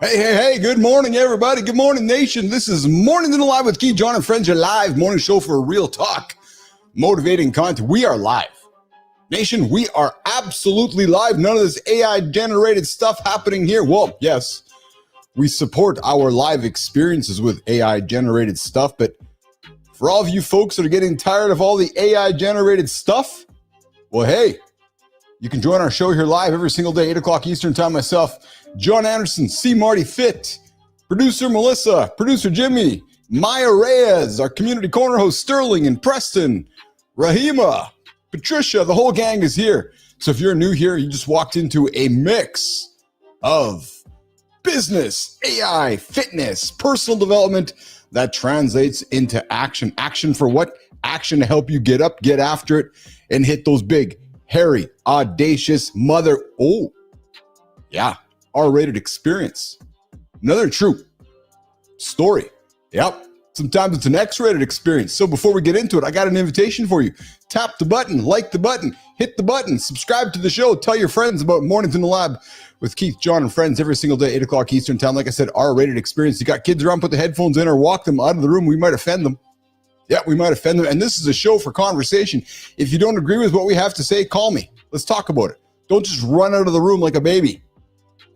Hey, good morning, everybody. Good morning, nation. This is Morning in the Live with Keith, John, and Friends, your live morning show for real talk, motivating content. We are live. Nation, we are absolutely live. None of this AI-generated stuff happening here. Well, yes, we support our live experiences with AI-generated stuff, but for all of you folks that are getting tired of all the AI-generated stuff, well, hey, you can join our show here live every single day, 8 o'clock Eastern time. Myself, John Andersen, C. Marty Fit, producer Melissa, producer Jimmy, Maya Reyes, our community corner host Sterling and Preston, Rahima, Patricia, the whole gang is here. So if you're new here, you just walked into a mix of business, AI, fitness, personal development that translates into action. Action for what? Action to help you get up, get after it, and hit those big, hairy, audacious R-rated experience. Another true story. Yep. Sometimes it's an X-rated experience. So before we get into it, I got an invitation for you. Tap the button, like the button, hit the button, subscribe to the show, tell your friends about Mornings in the Lab with Keith, John, and Friends every single day, 8 o'clock Eastern time. Like I said, R-rated experience. You got kids around, put the headphones in or walk them out of the room. We might offend them. Yeah, we might offend them. And this is a show for conversation. If you don't agree with what we have to say, call me. Let's talk about it. Don't just run out of the room like a baby.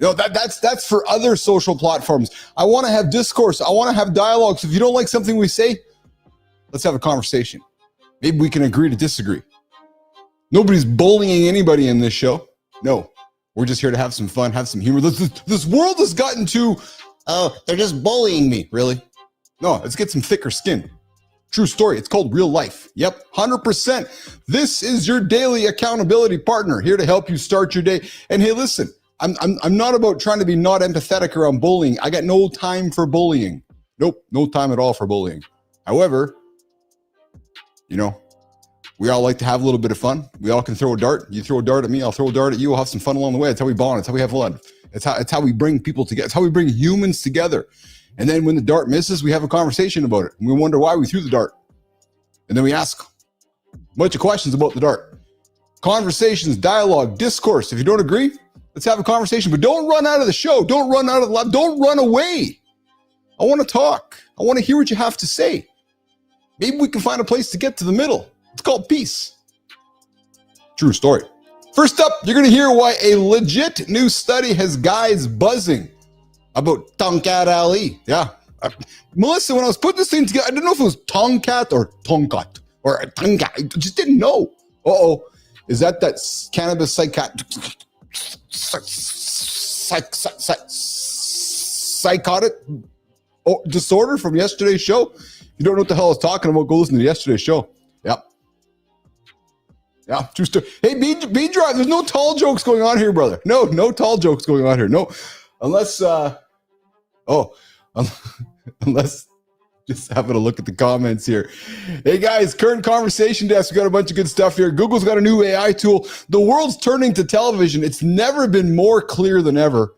You know, that's for other social platforms. I want to have discourse. I want to have dialogue. So if you don't like something we say, let's have a conversation. Maybe we can agree to disagree. Nobody's bullying anybody in this show. No, we're just here to have some fun, have some humor. This world has gotten to, they're just bullying me. Really? No, let's get some thicker skin. True story. It's called real life. Yep, 100%. This is your daily accountability partner, here to help you start your day. And hey, listen, I'm not about trying to be not empathetic around bullying. I got no time for bullying. Nope, no time at all for bullying. However, you know, we all like to have a little bit of fun. We all can throw a dart. You throw a dart at me, I'll throw a dart at you. We'll have some fun along the way. That's how we bond. That's how we have fun. It's how we bring people together. It's how we bring humans together. And then when the dart misses, we have a conversation about it. And we wonder why we threw the dart. And then we ask a bunch of questions about the dart. Conversations, dialogue, discourse. If you don't agree, let's have a conversation. But don't run out of the show. Don't run out of the lab. Don't run away. I want to talk. I want to hear what you have to say. Maybe we can find a place to get to the middle. It's called peace. True story. First up, you're going to hear why a legit new study has guys buzzing about Tongkat Ali. Yeah. Melissa, when I was putting this thing together, I didn't know if it was Tongkat or Tongkat or Tongkat. I just didn't know. Uh-oh. Is that cannabis psychotic disorder from yesterday's show? If you don't know what the hell I was talking about, go listen to yesterday's show. Yep. Yeah, true story. Hey, B-Drive, there's no tall jokes going on here, brother. No tall jokes going on here. No, unless just having a look at the comments here. Hey guys, current conversation desk. We got a bunch of good stuff here. Google's got a new AI tool. The world's turning to television. It's never been more clear than ever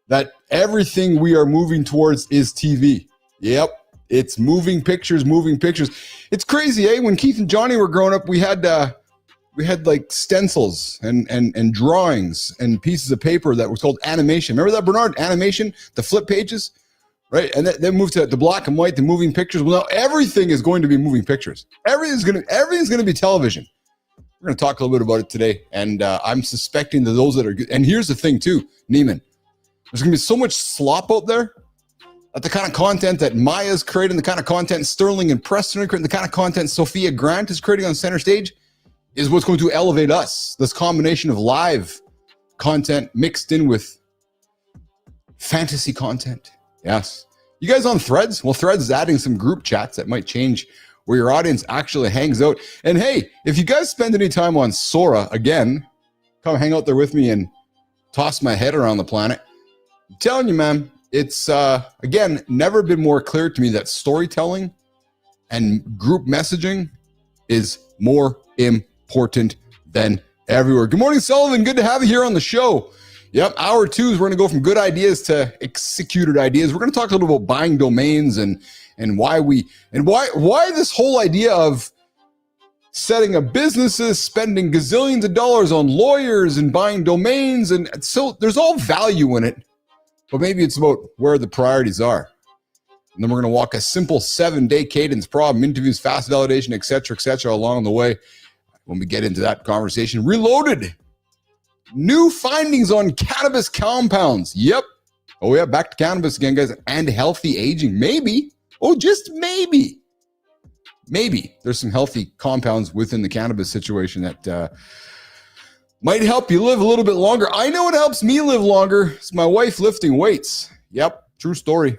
that everything we are moving towards is TV. Yep, it's moving pictures. It's crazy, eh? When Keith and Johnny were growing up, we had like stencils and drawings and pieces of paper that was called animation. Remember that, Bernard? Animation, the flip pages, right? And then moved to the black and white, the moving pictures. Well, now everything is going to be moving pictures. Everything's going to be television. We're going to talk a little bit about it today. And I'm suspecting that those that are good. And here's the thing too, Neiman. There's going to be so much slop out there that the kind of content that Maya's creating, the kind of content Sterling and Preston are creating, the kind of content Sophia Grant is creating on Center Stage is what's going to elevate us. This combination of live content mixed in with fantasy content. Yes. You guys on Threads? Well, Threads is adding some group chats that might change where your audience actually hangs out. And hey, if you guys spend any time on Sora, again, come hang out there with me and toss my head around the planet. I'm telling you, man, it's, again, never been more clear to me that storytelling and group messaging is more important than everywhere. Good morning, Sullivan. Good to have you here on the show. Yep, hour 2 is we're going to go from good ideas to executed ideas. We're going to talk a little about buying domains and why this whole idea of setting up businesses, spending gazillions of dollars on lawyers and buying domains, and so there's all value in it. but maybe it's about where the priorities are. And then we're going to walk a simple 7-day cadence problem, interviews, fast validation, et cetera, along the way. When we get into that conversation, reloaded. New findings on cannabis compounds. Yep. Oh, yeah, back to cannabis again, guys. And healthy aging. Maybe. Oh, just maybe. Maybe there's some healthy compounds within the cannabis situation that might help you live a little bit longer. I know what helps me live longer. It's my wife lifting weights. Yep. True story.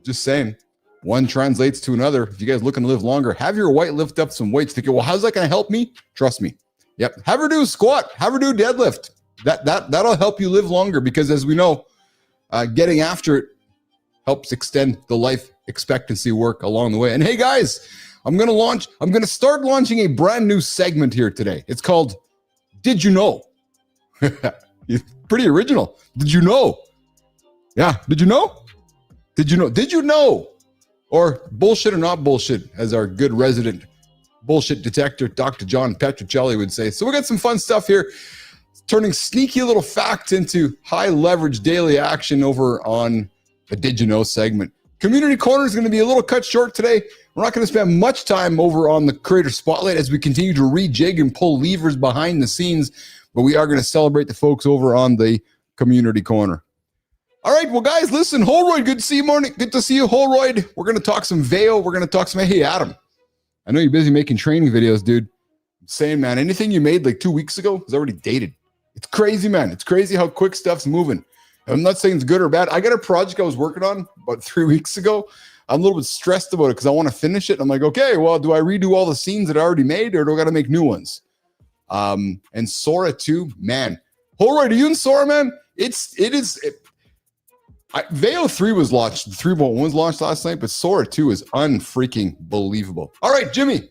Just saying, one translates to another. If you guys looking to live longer, have your wife lift up some weights. Thinking, well, how's that going to help me? Trust me. Yep. Have her do a squat. Have her do a deadlift. That'll help you live longer because, as we know, getting after it helps extend the life expectancy work along the way. And hey, guys, I'm going to start launching a brand new segment here today. It's called Did You Know? Pretty original. Did you know? Yeah. Did you know? Did you know? Did you know? Or bullshit or not bullshit, as our good resident bullshit detector, Dr. John Petruccelli would say. So we got some fun stuff here, turning sneaky little facts into high leverage daily action over on the Did You Know segment. Community Corner is going to be a little cut short today. We're not going to spend much time over on the Creator Spotlight as we continue to rejig and pull levers behind the scenes, but we are going to celebrate the folks over on the Community Corner. All right, well, guys, listen, Holroyd, good to see you, morning. Good to see you, Holroyd. We're going to talk some Veo. We're going to talk some, hey, Adam, I know you're busy making training videos, dude. I'm saying, man, anything you made like 2 weeks ago is already dated. It's crazy, man. It's crazy how quick stuff's moving. I'm not saying it's good or bad. I got a project I was working on about 3 weeks ago. I'm a little bit stressed about it because I want to finish it. I'm like, okay, well, do I redo all the scenes that I already made or do I got to make new ones? And Sora too, man. Holroyd, are you in Sora, man? Veo 3 was launched. 3.1 was launched last night, but Sora 2 is unfreaking believable. All right, Jimmy,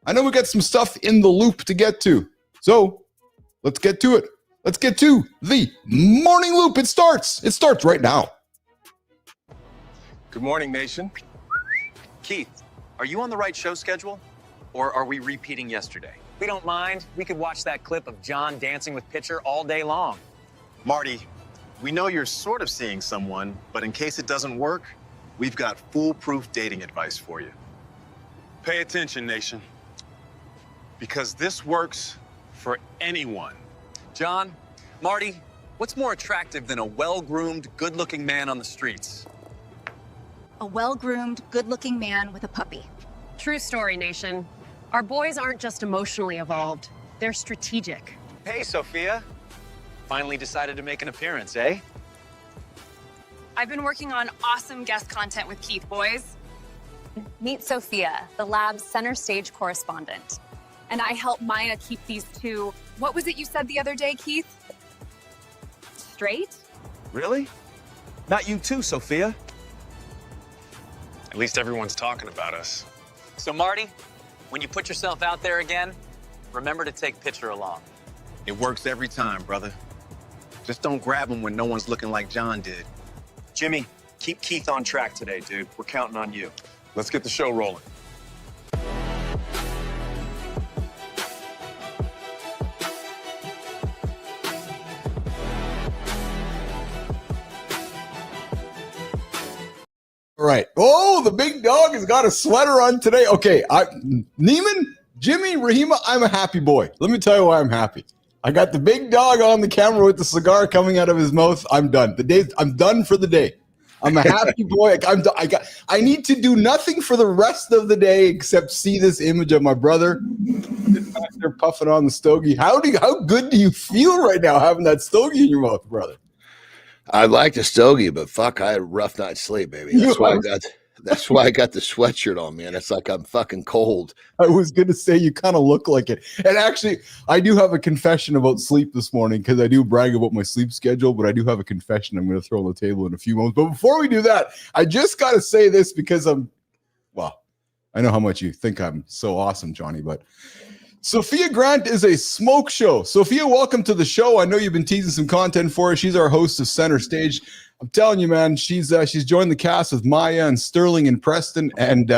I know we got some stuff in the loop to get to. So let's get to it. Let's get to the morning loop. It starts right now. Good morning, nation. Keith, are you on the right show schedule? Or are we repeating yesterday? We don't mind. We could watch that clip of John dancing with Pitcher all day long. Marty, we know you're sort of seeing someone, but in case it doesn't work, we've got foolproof dating advice for you. Pay attention, nation, because this works for anyone. John, Marty, what's more attractive than a well-groomed, good-looking man on the streets? A well-groomed, good-looking man with a puppy. True story, nation. Our boys aren't just emotionally evolved, they're strategic. Hey, Sophia. Finally decided to make an appearance, eh? I've been working on awesome guest content with Keith, boys. Meet Sophia, the lab's center stage correspondent. And I help Maya keep these two, what was it you said the other day, Keith? Straight? Really? Not you too, Sophia. At least everyone's talking about us. So, Marty, when you put yourself out there again, remember to take Pitcher along. It works every time, brother. Just don't grab him when no one's looking like John did. Jimmy, keep Keith on track today, dude. We're counting on you. Let's get the show rolling. All right. Oh, the big dog has got a sweater on today. Okay, Neiman, Jimmy, Rahima, I'm a happy boy. Let me tell you why I'm happy. I got the big dog on the camera with the cigar coming out of his mouth. I'm done. I'm done for the day. I'm a happy boy. I need to do nothing for the rest of the day except see this image of my brother sitting back there puffing on the stogie. How good do you feel right now having that stogie in your mouth, brother? I like the stogie, but fuck, I had a rough night's sleep, baby. That's why I got the sweatshirt on, man. It's like I'm fucking cold. I was going to say you kind of look like it. And actually, I do have a confession about sleep this morning because I do brag about my sleep schedule, but I do have a confession I'm going to throw on the table in a few moments. But before we do that, I just got to say this because I know how much you think I'm so awesome, Johnny, but Sophia Grant is a smoke show. Sophia, welcome to the show. I know you've been teasing some content for her. She's our host of Center Stage. I'm telling you, man, she's joined the cast with Maya and Sterling and Preston. And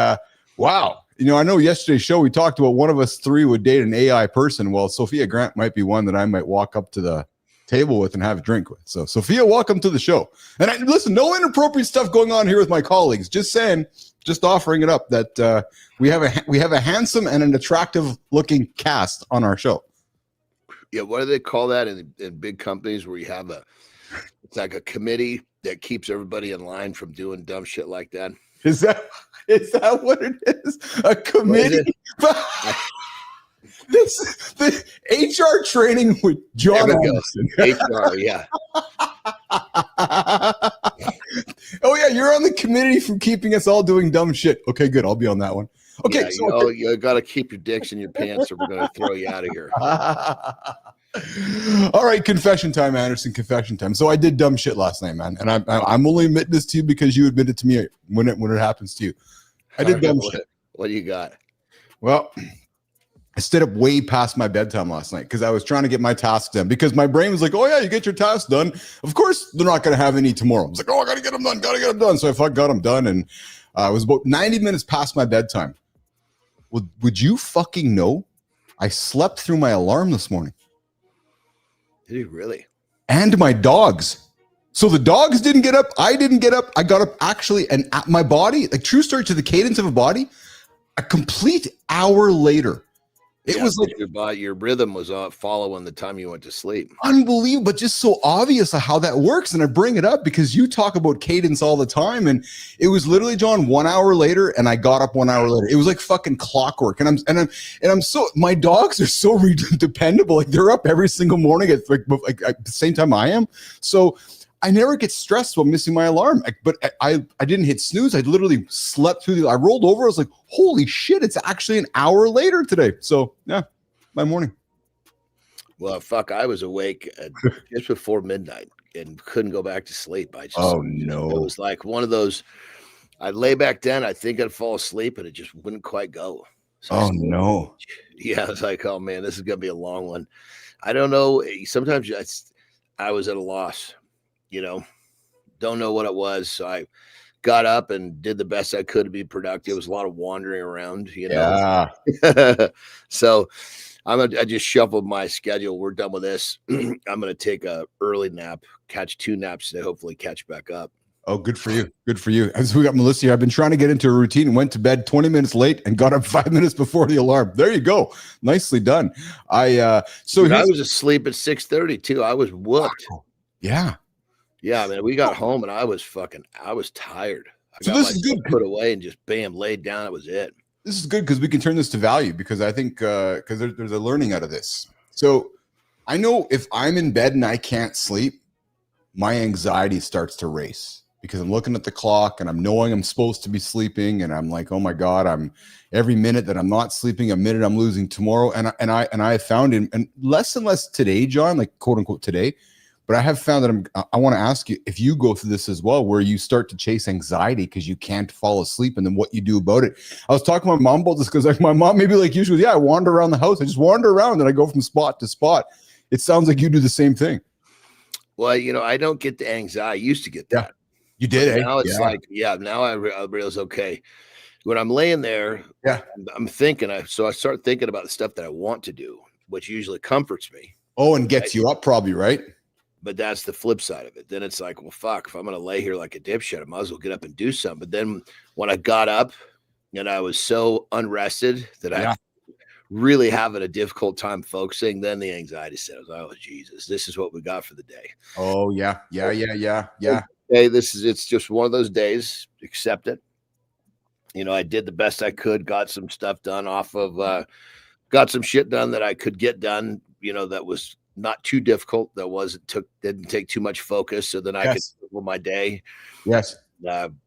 wow, I know yesterday's show we talked about one of us three would date an AI person. Well, Sophia Grant might be one that I might walk up to the table with and have a drink with. So Sophia, welcome to the show. And listen, no inappropriate stuff going on here with my colleagues. Just saying, just offering it up that we have a handsome and an attractive looking cast on our show. Yeah, what do they call that in big companies where you have it's like a committee that keeps everybody in line from doing dumb shit like that? Is that what it is? A committee? The HR training with John Andersen. HR, yeah. Oh yeah, you're on the committee from keeping us all doing dumb shit. Okay, good. I'll be on that one. Okay, yeah, so you got to keep your dicks in your pants, or we're going to throw you out of here. All right, confession time, Andersen. Confession time. So I did dumb shit last night, man, and I'm only admitting this to you because you admitted to me when it happens to you. I did dumb shit. What do you got? Well, I stayed up way past my bedtime last night because I was trying to get my tasks done, because my brain was like, oh yeah, you get your tasks done. Of course, they're not going to have any tomorrow. I was like, oh, I got to get them done. So I got them done. And it was about 90 minutes past my bedtime. Would you fucking know? I slept through my alarm this morning. Did you really? And my dogs. So the dogs didn't get up. I didn't get up. I got up actually, and at my body, like true story to the cadence of a body, a complete hour later. It was like your rhythm was following the time you went to sleep. Unbelievable, but just so obvious of how that works. And I bring it up because you talk about cadence all the time. And it was literally, John, 1 hour later, and I got up 1 hour later. It was like fucking clockwork. And I'm so, my dogs are so dependable. Like they're up every single morning at like at the same time I am. So I never get stressed while missing my alarm. But I didn't hit snooze. I literally slept through I rolled over. I was like, holy shit, it's actually an hour later today. So yeah, my morning. Well, fuck, I was awake just before midnight and couldn't go back to sleep. It was like one of those, I'd lay back down, I think I'd fall asleep, and it just wouldn't quite go. So no. Yeah, I was like, oh man, this is going to be a long one. I don't know. Sometimes I was at a loss. Don't know what it was. So I got up and did the best I could to be productive. It was a lot of wandering around, Yeah. So I just shuffled my schedule. We're done with this. I'm going to take a early nap, catch 2 naps today, hopefully catch back up. Oh, good for you. Good for you. As we got Melissa here, I've been trying to get into a routine and went to bed 20 minutes late and got up 5 minutes before the alarm. There you go. Nicely done. I was asleep at 6:30 too. I was whooped. Wow. Yeah. Yeah, man, we got home and I was tired. I got this is good. Put away and just bam, laid down. That was it. This is good because we can turn this to value, because I think because there's a learning out of this. So I know if I'm in bed and I can't sleep, my anxiety starts to race because I'm looking at the clock and I'm knowing I'm supposed to be sleeping, and I'm like, oh my God, I'm every minute that I'm not sleeping, a minute I'm losing tomorrow. And I have found and less and less today, John, like quote unquote today. But I have found that I want to ask you if you go through this as well, where you start to chase anxiety because you can't fall asleep, and then what you do about it. I was talking to my mom about this because like my mom, maybe like usually, yeah, I wander around the house. I just wander around and I go from spot to spot. It sounds like you do the same thing. Well, I don't get the anxiety. I used to get that. You did. Now it's now I realize, okay, when I'm laying there, I'm thinking, so I start thinking about the stuff that I want to do, which usually comforts me. Oh, and gets you up probably, right? But that's the flip side of it. Then it's like, well, fuck, if I'm going to lay here like a dipshit, I might as well get up and do something. But then when I got up and I was so unrested that I really having a difficult time focusing, then the anxiety set. I was like, oh, Jesus, this is what we got for the day. Oh, yeah. Hey, it's just one of those days. Accept it. I did the best I could, got some stuff done got some shit done that I could get done, that was not too difficult. Didn't take too much focus. So then I could do my day. Yes.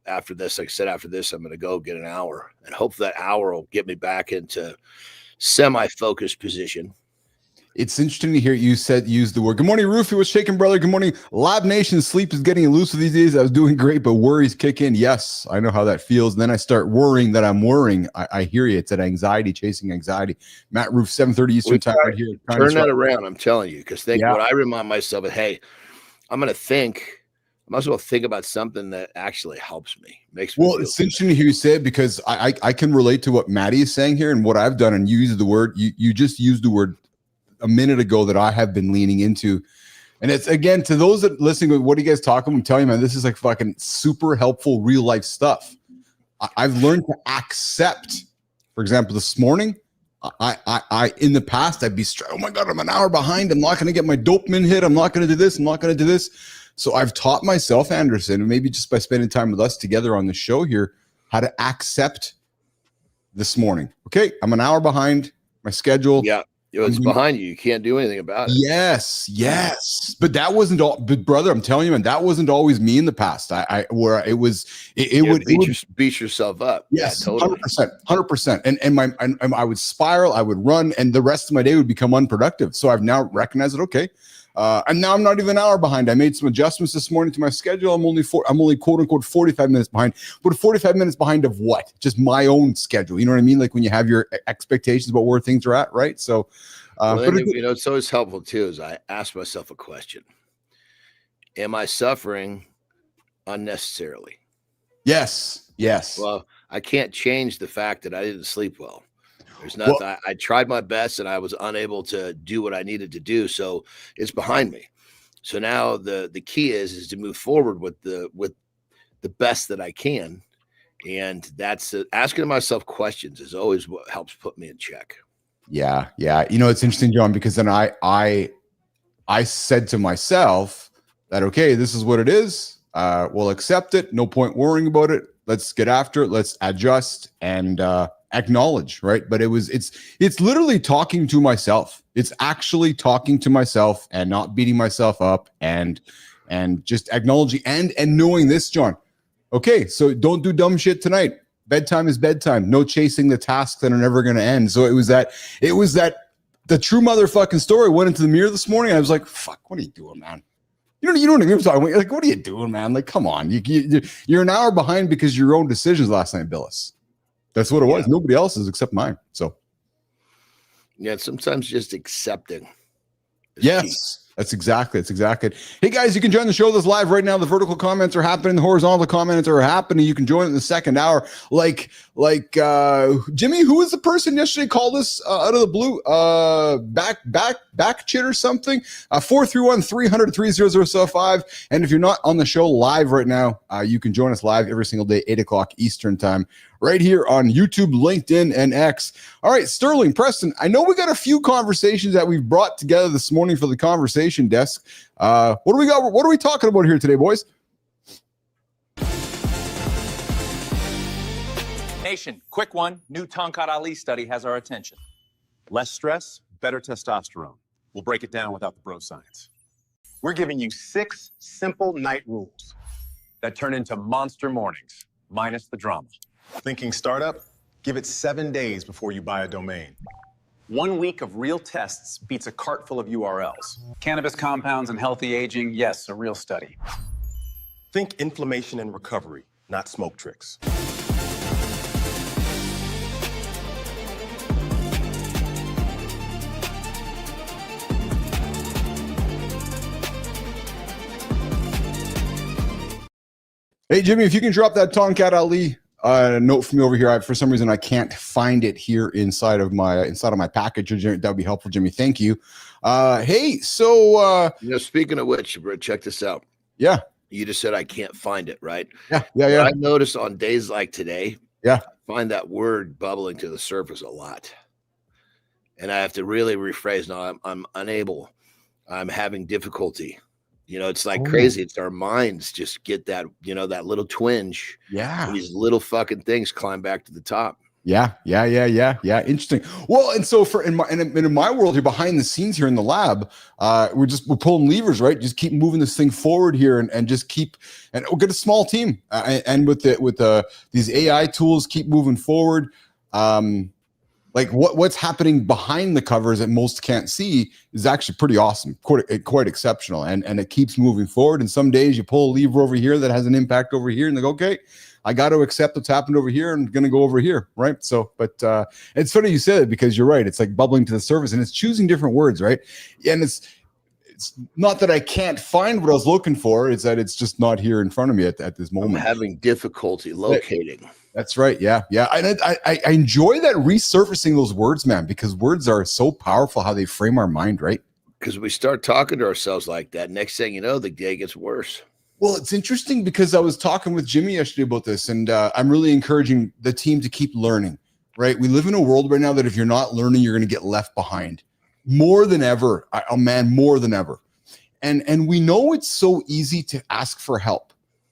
After this, like I said, I'm going to go get an hour, and hopefully that hour will get me back into semi-focused position. It's interesting to hear you use the word. Good morning, Rufy. What's shaking, brother? Good morning. Lab Nation. Sleep is getting elusive these days. I was doing great, but worries kick in. Yes, I know how that feels. And then I start worrying that I'm worrying. I hear you. It's that anxiety, chasing anxiety. Matt Roof, 7:30 Eastern time right here. Turn that around, I'm telling you. Because what I remind myself of, hey, I'm going to think. I might as well think about something that actually helps me. Makes me feel it's interesting to hear you say it, because I can relate to what Maddie is saying here and what I've done. And you use the word. You just used the word a minute ago that I have been leaning into And it's, again, to those that listening, what are you guys talking? I'm telling you, man, this is like fucking super helpful real life stuff. I've learned to accept, for example, this morning, I in the past, I'd be oh my God, I'm an hour behind. I'm not going to get my dopamine hit. I'm not going to do this. I'm not going to do this. So I've taught myself, Andersen, and maybe just by spending time with us together on the show here, how to accept this morning. Okay, I'm an hour behind my schedule. Yeah. It's behind you. You can't do anything about it. Yes. But that wasn't all. But brother, I'm telling you, man, that wasn't always me in the past. Where it was, it would beat yourself up. Yes, yeah, totally. 100%. And I would spiral. I would run, and the rest of my day would become unproductive. So I've now recognized it. Okay, and now I'm not even an hour behind. I made some adjustments this morning to my schedule. I'm only quote unquote 45 minutes behind. But 45 minutes behind of what? Just my own schedule. You know what I mean? Like when you have your expectations about where things are at, right? So, it's always helpful too. Is I ask myself a question: am I suffering unnecessarily? Yes. Well, I can't change the fact that I didn't sleep well. There's nothing. Well, I tried my best and I was unable to do what I needed to do. So it's behind me. So now the key is to move forward with the best that I can. And that's asking myself questions is always what helps put me in check. Yeah. You know, it's interesting, John, because then I said to myself that, okay, this is what it is. We'll accept it. No point worrying about it. Let's get after it. Let's adjust and acknowledge, right? But it's literally talking to myself. It's actually talking to myself and not beating myself up and just acknowledging and knowing this, John. Okay, so don't do dumb shit tonight. Bedtime is bedtime. No chasing the tasks that are never going to end. So it was that the true motherfucking story. Went into the mirror this morning. I was like, fuck, what are you doing, man? You know what I mean? Like, what are you doing, man? Like, come on. You're an hour behind because of your own decisions last night, Bilous. That's what it was. Nobody else's except mine. So, yeah, sometimes just accepting. Yes. Key. That's exactly. Hey guys, you can join the show that's live right now. The vertical comments are happening. The horizontal comments are happening. You can join in the second hour. Like Jimmy, who was the person yesterday called us out of the blue? Back chit or something? 431-300-3005. And if you're not on the show live right now, you can join us live every single day, 8:00 Eastern time, right here on YouTube, LinkedIn, and X. All right, Sterling, Preston, I know we got a few conversations that we've brought together this morning for the conversation desk. What do we got? What are we talking about here today, boys? Nation, quick one. New Tongkat Ali study has our attention. Less stress, better testosterone. We'll break it down without the bro science. We're giving you 6 simple night rules that turn into monster mornings, minus the drama. Thinking startup? Give it 7 days before you buy a domain. 1 week of real tests beats a cart full of URLs. Cannabis compounds and healthy aging, yes, a real study. Think inflammation and recovery, not smoke tricks. Hey, Jimmy, if you can drop that Tongkat Ali note for me over here. For some reason, I can't find it here inside of my package. That would be helpful, Jimmy. Thank you. Hey, so speaking of which, bro, check this out. Yeah, you just said I can't find it, right? Yeah. I noticed on days like today, I find that word bubbling to the surface a lot, and I have to really rephrase. Now I'm unable. I'm having difficulty. It's like crazy. It's our minds just get that, that little twinge. Yeah. And these little fucking things climb back to the top. Yeah. Interesting. Well, and so in my world here, behind the scenes here in the lab, we're pulling levers, right? Just keep moving this thing forward here and just keep, and we'll get a small team and with these AI tools, keep moving forward. Like what's happening behind the covers that most can't see is actually pretty awesome, quite exceptional, and it keeps moving forward. And some days you pull a lever over here that has an impact over here, and they go, okay, I got to accept what's happened over here and going to go over here, right? So, but it's funny you said it because you're right. It's like bubbling to the surface, and it's choosing different words, right? And it's not that I can't find what I was looking for; it's that it's just not here in front of me at this moment. I'm having difficulty locating. That's right. Yeah. And I enjoy that resurfacing those words, man, because words are so powerful how they frame our mind, right? Because we start talking to ourselves like that. Next thing you know, the day gets worse. Well, it's interesting because I was talking with Jimmy yesterday about this, and I'm really encouraging the team to keep learning, right? We live in a world right now that if you're not learning, you're going to get left behind more than ever. More than ever. And we know it's so easy to ask for help,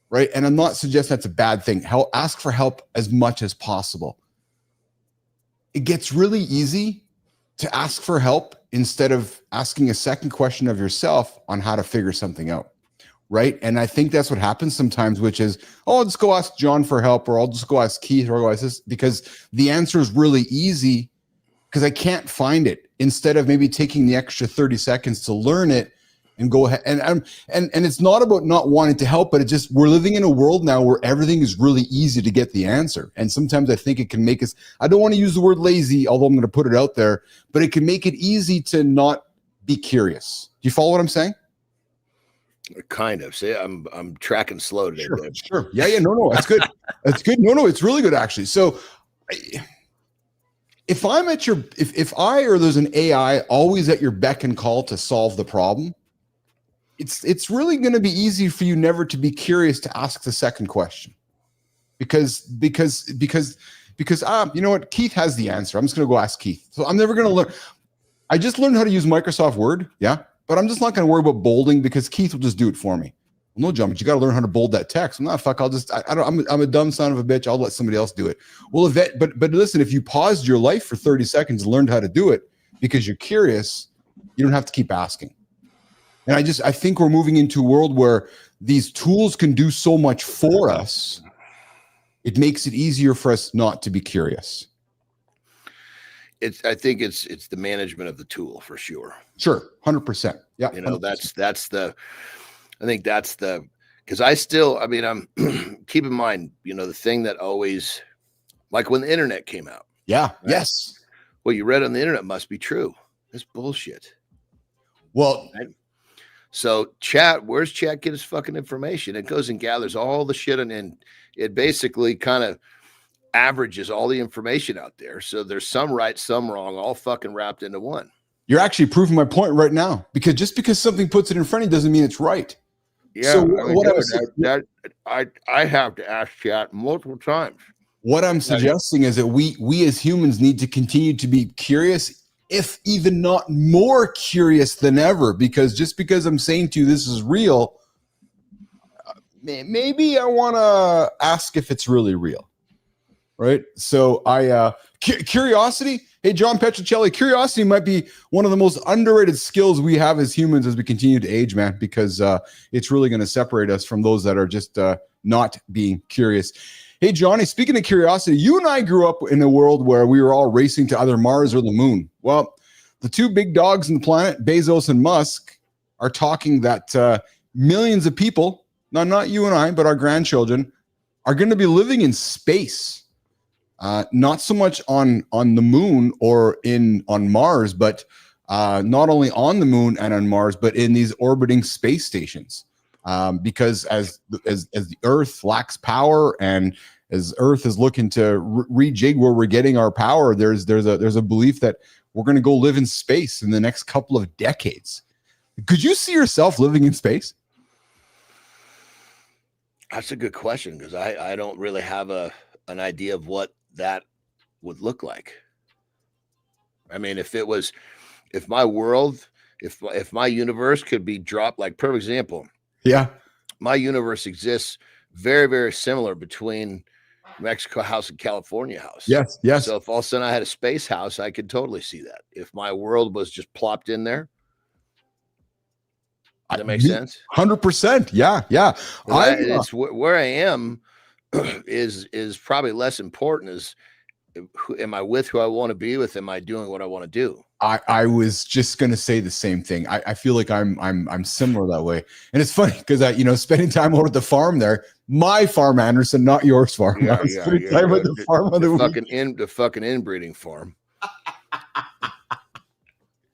right? And I'm not suggesting that's a bad thing. Ask for help as much as possible. It gets really easy to ask for help instead of asking a second question of yourself on how to figure something out. Right. And I think that's what happens sometimes, which is, oh, I'll just go ask John for help, or I'll just go ask Keith, or I'll go ask this, because the answer is really easy because I can't find it, instead of maybe taking the extra 30 seconds to learn it and go ahead. And it's not about not wanting to help, but we're living in a world now where everything is really easy to get the answer. And sometimes I think it can make us, I don't want to use the word lazy, although I'm going to put it out there, but it can make it easy to not be curious. Do you follow what I'm saying? Kind of. See, I'm tracking slow today. Sure. Yeah. No, that's good. That's good. No, it's really good, actually. So if I'm at your, if I, or there's an AI always at your beck and call to solve the problem, it's really going to be easy for you never to be curious to ask the second question, because you know what? Keith has the answer. I'm just going to go ask Keith. So I'm never going to learn. I just learned how to use Microsoft Word. Yeah. But I'm just not going to worry about bolding because Keith will just do it for me. Well, no, John, but you got to learn how to bold that text. I'm not I'm a dumb son of a bitch. I'll let somebody else do it. Well, but listen, if you paused your life for 30 seconds and learned how to do it because you're curious, you don't have to keep asking. And I think we're moving into a world where these tools can do so much for us. It makes it easier for us not to be curious. I think it's the management of the tool for sure. Sure. 100%. Yeah. You know, 100%. Because I'm keep in mind, you know, the thing that always, like when the internet came out. Yeah. Right? Yes. What you read on the internet must be true. That's bullshit. Well, right? So where's chat get his fucking information? It goes and gathers all the shit and it basically kind of averages all the information out there. So there's some right, some wrong, all fucking wrapped into one. You're actually proving my point right now, because just because something puts it in front of you doesn't mean it's right. Yeah. So I have to ask chat multiple times. What I'm suggesting is that we as humans need to continue to be curious, if even not more curious than ever, because just because I'm saying to you this is real, maybe I want to ask if it's really real. Right. So curiosity. Hey, John Petrocelli, curiosity might be one of the most underrated skills we have as humans as we continue to age, man, because it's really going to separate us from those that are just not being curious. Hey, Johnny, speaking of curiosity, you and I grew up in a world where we were all racing to either Mars or the moon. Well, the two big dogs on the planet, Bezos and Musk, are talking that millions of people, not you and I, but our grandchildren, are going to be living in space. Not so much on the moon or on Mars, but not only on the moon and on Mars, but in these orbiting space stations. Because as the Earth lacks power, and as Earth is looking to rejig where we're getting our power, there's a belief that we're going to go live in space in the next couple of decades. Could you see yourself living in space? That's a good question, because I don't really have an idea of what that would look like. I mean, if my universe could be dropped, like, perfect example. Yeah. My universe exists very, very similar between Mexico house and California house. Yes. So if all of a sudden I had a space house, I could totally see that. If my world was just plopped in there. Does that make sense? 100%. Yeah. It's where I am is probably less important. Is am I with who I want to be with? Am I doing what I want to do? I was just going to say the same thing. I feel like I'm similar that way. And it's funny because spending time over at the farm there, my farm, Andersen, not yours farm. Yeah, I was spending time at the farm on the fucking inbreeding farm.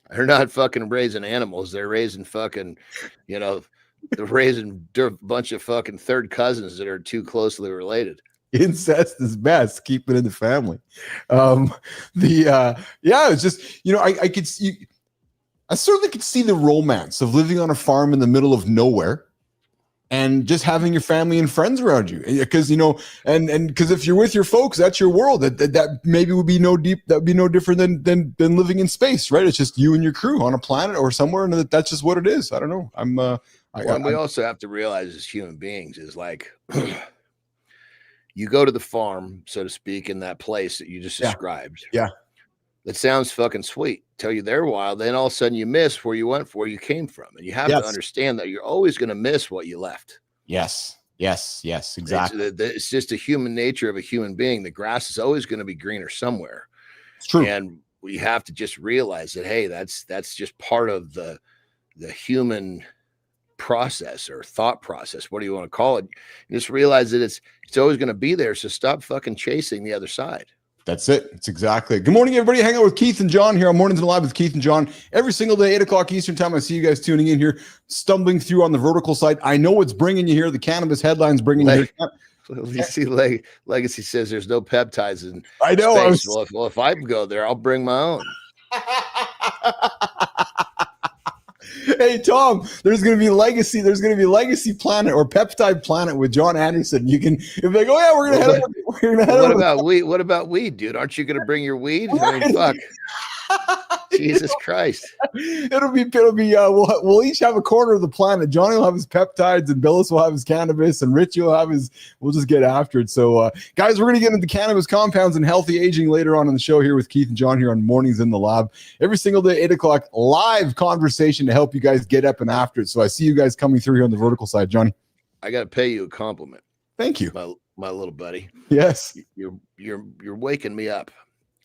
They're not fucking raising animals. They're raising fucking, they're raising a bunch of fucking third cousins that are too closely related. Incest is best. Keep it in the family. It's just, I could see I certainly could see the romance of living on a farm in the middle of nowhere and just having your family and friends around you. Because, you know, and because if you're with your folks, that's your world. That maybe would be no different than living in space, right? It's just you and your crew on a planet or somewhere, and that's just what it is. I don't know. We also have to realize as human beings is like you go to the farm, so to speak, in that place that you just described. Yeah. That sounds fucking sweet. Till you're there a while, then all of a sudden you miss where you came from. And you have to understand that you're always going to miss what you left. Yes, exactly. It's just a human nature of a human being. The grass is always going to be greener somewhere. It's true. And we have to just realize that, hey, that's just part of the human process or thought process. What do you want to call it? You just realize that it's always going to be there. So stop fucking chasing the other side. That's it. It's exactly it. Good morning, everybody. Hang out with Keith and John here on Mornings and Live with Keith and John. Every single day, 8 o'clock Eastern time. I see you guys tuning in here, stumbling through on the vertical side. I know what's bringing you here. The cannabis headlines bringing you here. You see, Legacy says there's no peptides in I know. space. Well, if I go there, I'll bring my own. Hey, Tom, there's going to be Legacy. There's going to be Legacy Planet or Peptide Planet with John Andersen. You can, if they go, yeah, we're going to head over. We're going to head what over. About weed? What about weed, dude? Aren't you going to bring your weed? I mean, fuck. Jesus Christ. It'll be we'll each have a corner of the planet. Johnny will have his peptides and Bilous will have his cannabis and Richie will have we'll just get after it. So guys, we're going to get into cannabis compounds and healthy aging later on in the show here with Keith and John here on Mornings in the Lab. Every single day, 8 o'clock, live conversation to help you guys get up and after it. So I see you guys coming through here on the vertical side. Johnny, I got to pay you a compliment. Thank you. My little buddy. Yes. You're waking me up.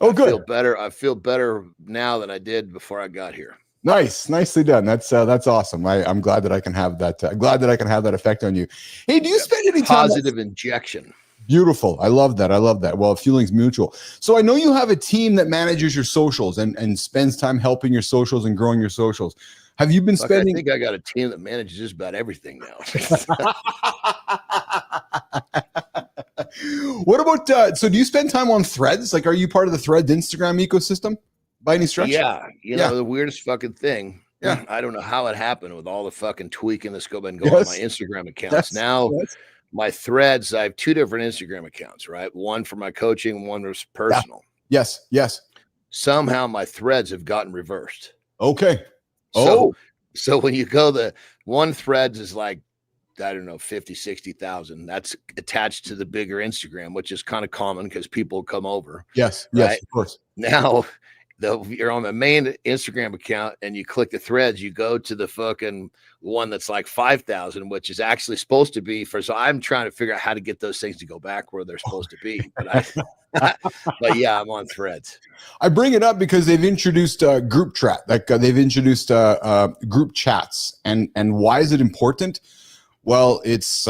Oh, good. I feel better now than I did before I got here. Nice, nicely done. That's awesome. I'm glad that I can have that. Glad that I can have that effect on you. Hey, do you spend any time? Positive injection. Beautiful. I love that. Well, feeling's mutual. So I know you have a team that manages your socials and spends time helping your socials and growing your socials. Have you been spending? I think I got a team that manages just about everything now. What about so do you spend time on Threads? Like, are you part of the Threads Instagram ecosystem by any stretch? Yeah. You know, the weirdest fucking thing. Yeah. I don't know how it happened with all the fucking tweaking that's been going on my Instagram accounts. My Threads, I have two different Instagram accounts, right? One for my coaching, one was personal. Yeah. Yes. Somehow my Threads have gotten reversed. Okay. So when you go, the one Threads is like, I don't know, 50, 60,000. That's attached to the bigger Instagram, which is kind of common because people come over. Yes, right? Yes, of course. Now, you're on the main Instagram account and you click the Threads, you go to the fucking one that's like 5,000, which is actually supposed to be so I'm trying to figure out how to get those things to go back where they're supposed to be. But yeah, I'm on Threads. I bring it up because they've introduced group chat. They've introduced group chats. And why is it important? Well, it's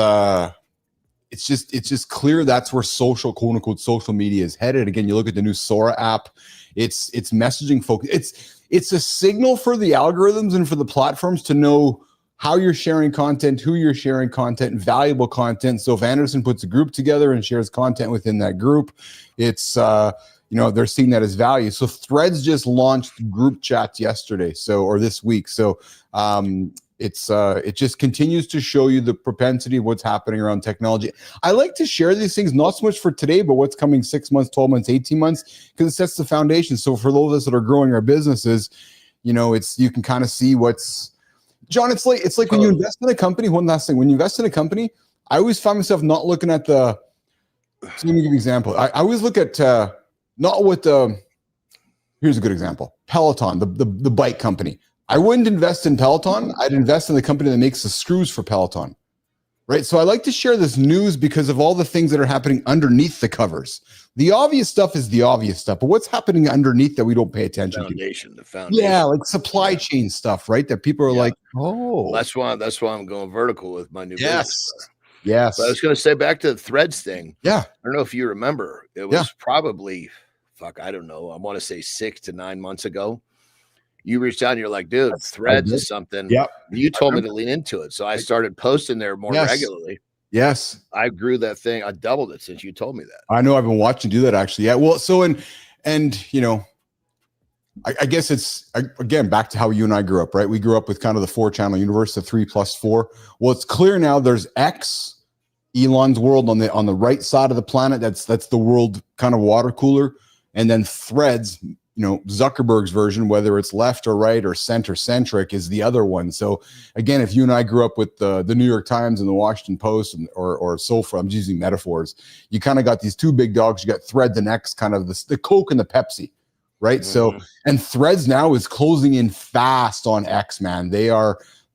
just clear that's where social, quote unquote, social media is headed. Again, you look at the new Sora app, it's messaging focus. It's a signal for the algorithms and for the platforms to know how you're sharing content, who you're sharing content, valuable content. So if Andersen puts a group together and shares content within that group, it's they're seeing that as value. So Threads just launched group chats yesterday, or this week. So it just continues to show you the propensity of what's happening around technology. I like to share these things, not so much for today, but what's coming 6 months, 12 months, 18 months, because it sets the foundation. So for those of us that are growing our businesses, you can kind of see what's, John, it's like when you invest in a company, one last thing, when you invest in a company, I always find myself not looking at so let me give you an example. I always look at, not what here's a good example, Peloton, the bike company. I wouldn't invest in Peloton. I'd invest in the company that makes the screws for Peloton, right? So I like to share this news because of all the things that are happening underneath the covers. The obvious stuff is the obvious stuff, but what's happening underneath that we don't pay attention to? The foundation. Yeah, like supply chain stuff, right? That people are like, oh. That's why I'm going vertical with my new business. Yes. But I was going to say back to the Threads thing. Yeah. I don't know if you remember. It was probably, I don't know. I want to say 6 to 9 months ago. You reached out and you're like, dude, Threads is something. Yeah. You told me to lean into it. So I started posting there more regularly. Yes. I grew that thing. I doubled it since you told me that. I know. I've been watching you do that actually. Yeah. Well, so, and I guess it's again back to how you and I grew up, right? We grew up with kind of the 4-channel universe, the 3+4. Well, it's clear now there's X, Elon's world on the right side of the planet. That's the world kind of water cooler, and then Threads, Zuckerberg's version, whether it's left or right or center centric, is the other one. So again, if you and I grew up with the New York Times and the Washington Post or Sofa, I'm just using metaphors. You kind of got these two big dogs. You got Threads and X, kind of the Coke and the Pepsi. Right. Mm-hmm. So, and Threads now is closing in fast on X, man. I'm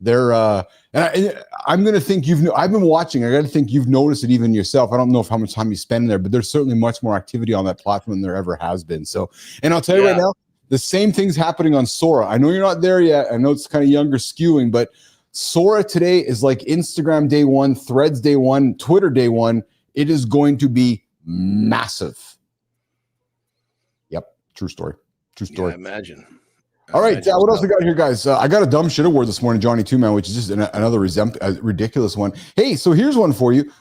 going to think I've been watching. I got to think you've noticed it even yourself. I don't know how much time you spend there, but there's certainly much more activity on that platform than there ever has been. So, and I'll tell you right now, the same thing's happening on Sora. I know you're not there yet. I know it's kind of younger skewing, but Sora today is like Instagram day one, Threads day one, Twitter day one. It is going to be massive. True story. Yeah, I imagine. All right. What else we got here, guys? I got a dumb shit award this morning, Johnny Two Man, which is just another ridiculous one. Hey, so here's one for you.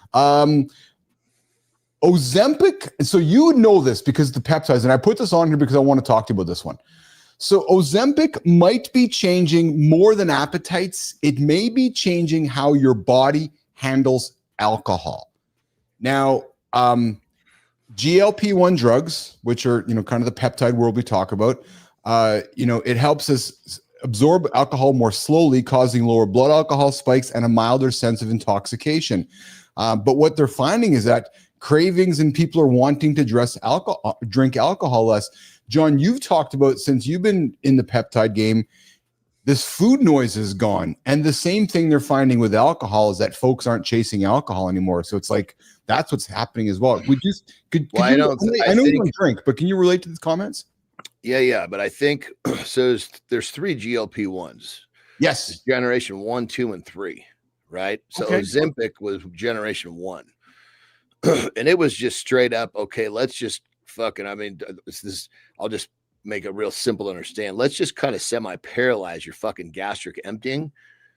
Ozempic. So you would know this because the peptides, and I put this on here because I want to talk to you about this one. So Ozempic might be changing more than appetites. It may be changing how your body handles alcohol. Now, GLP-1 drugs, which are, kind of the peptide world we talk about, it helps us absorb alcohol more slowly, causing lower blood alcohol spikes and a milder sense of intoxication. But what they're finding is that cravings and people are wanting to drink alcohol less. John, you've talked about, since you've been in the peptide game, this food noise is gone. And the same thing they're finding with alcohol is that folks aren't chasing alcohol anymore. So it's like, that's what's happening as well. I know you don't drink, but can you relate to these comments? Yeah. But I think, so there's 3 GLP-1s. Yes. There's generation 1, 2, and 3, right? So okay. Ozempic was generation 1. And it was just straight up, okay, let's just I'll just make it real simple to understand. Let's just kind of semi-paralyze your fucking gastric emptying.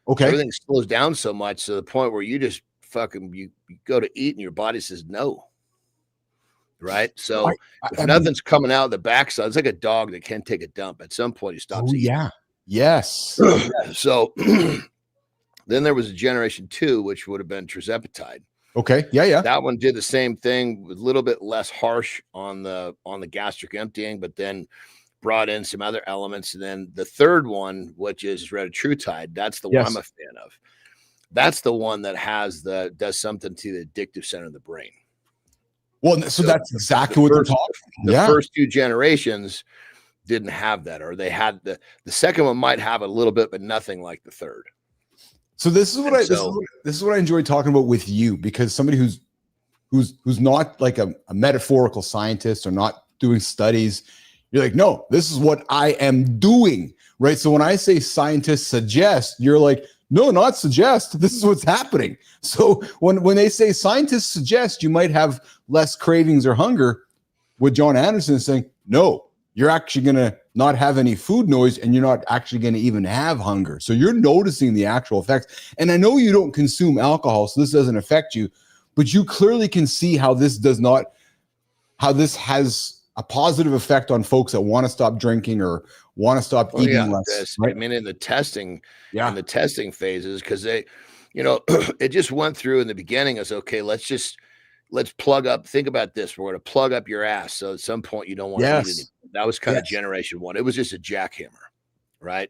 Okay. Everything slows down so much to the point where you just you go to eat and your body says no. Right. So if nothing's coming out of the backside, it's like a dog that can't take a dump. At some point, he stops eating. Yeah. Yes. So then there was a generation 2, which would have been tirzepatide. Okay. Yeah. That one did the same thing, with a little bit less harsh on the gastric emptying, but then brought in some other elements. And then the third one, which is retatrutide, that's the one I'm a fan of. That's the one that does something to the addictive center of the brain. Well, so that's exactly what they're talking. The first 2 generations didn't have that, or they had the second one might have a little bit, but nothing like the third. So this is what I enjoy talking about with you, because somebody who's not like a metaphorical scientist or not doing studies, you're like, no, this is what I am doing, right? So when I say scientists suggest, you're like, no, not suggest. This is what's happening. So when they say scientists suggest you might have less cravings or hunger, what John Andersen is saying, no, you're actually going to not have any food noise, and you're not actually going to even have hunger. So you're noticing the actual effects. And I know you don't consume alcohol, so this doesn't affect you, but you clearly can see how this has a positive effect on folks that want to stop drinking or want to stop eating less. Right? I mean, in the testing phases, because they, it just went through in the beginning as, okay, let's plug up. Think about this. We're going to plug up your ass. So at some point you don't want to eat anymore. That was kind of generation 1. It was just a jackhammer, right?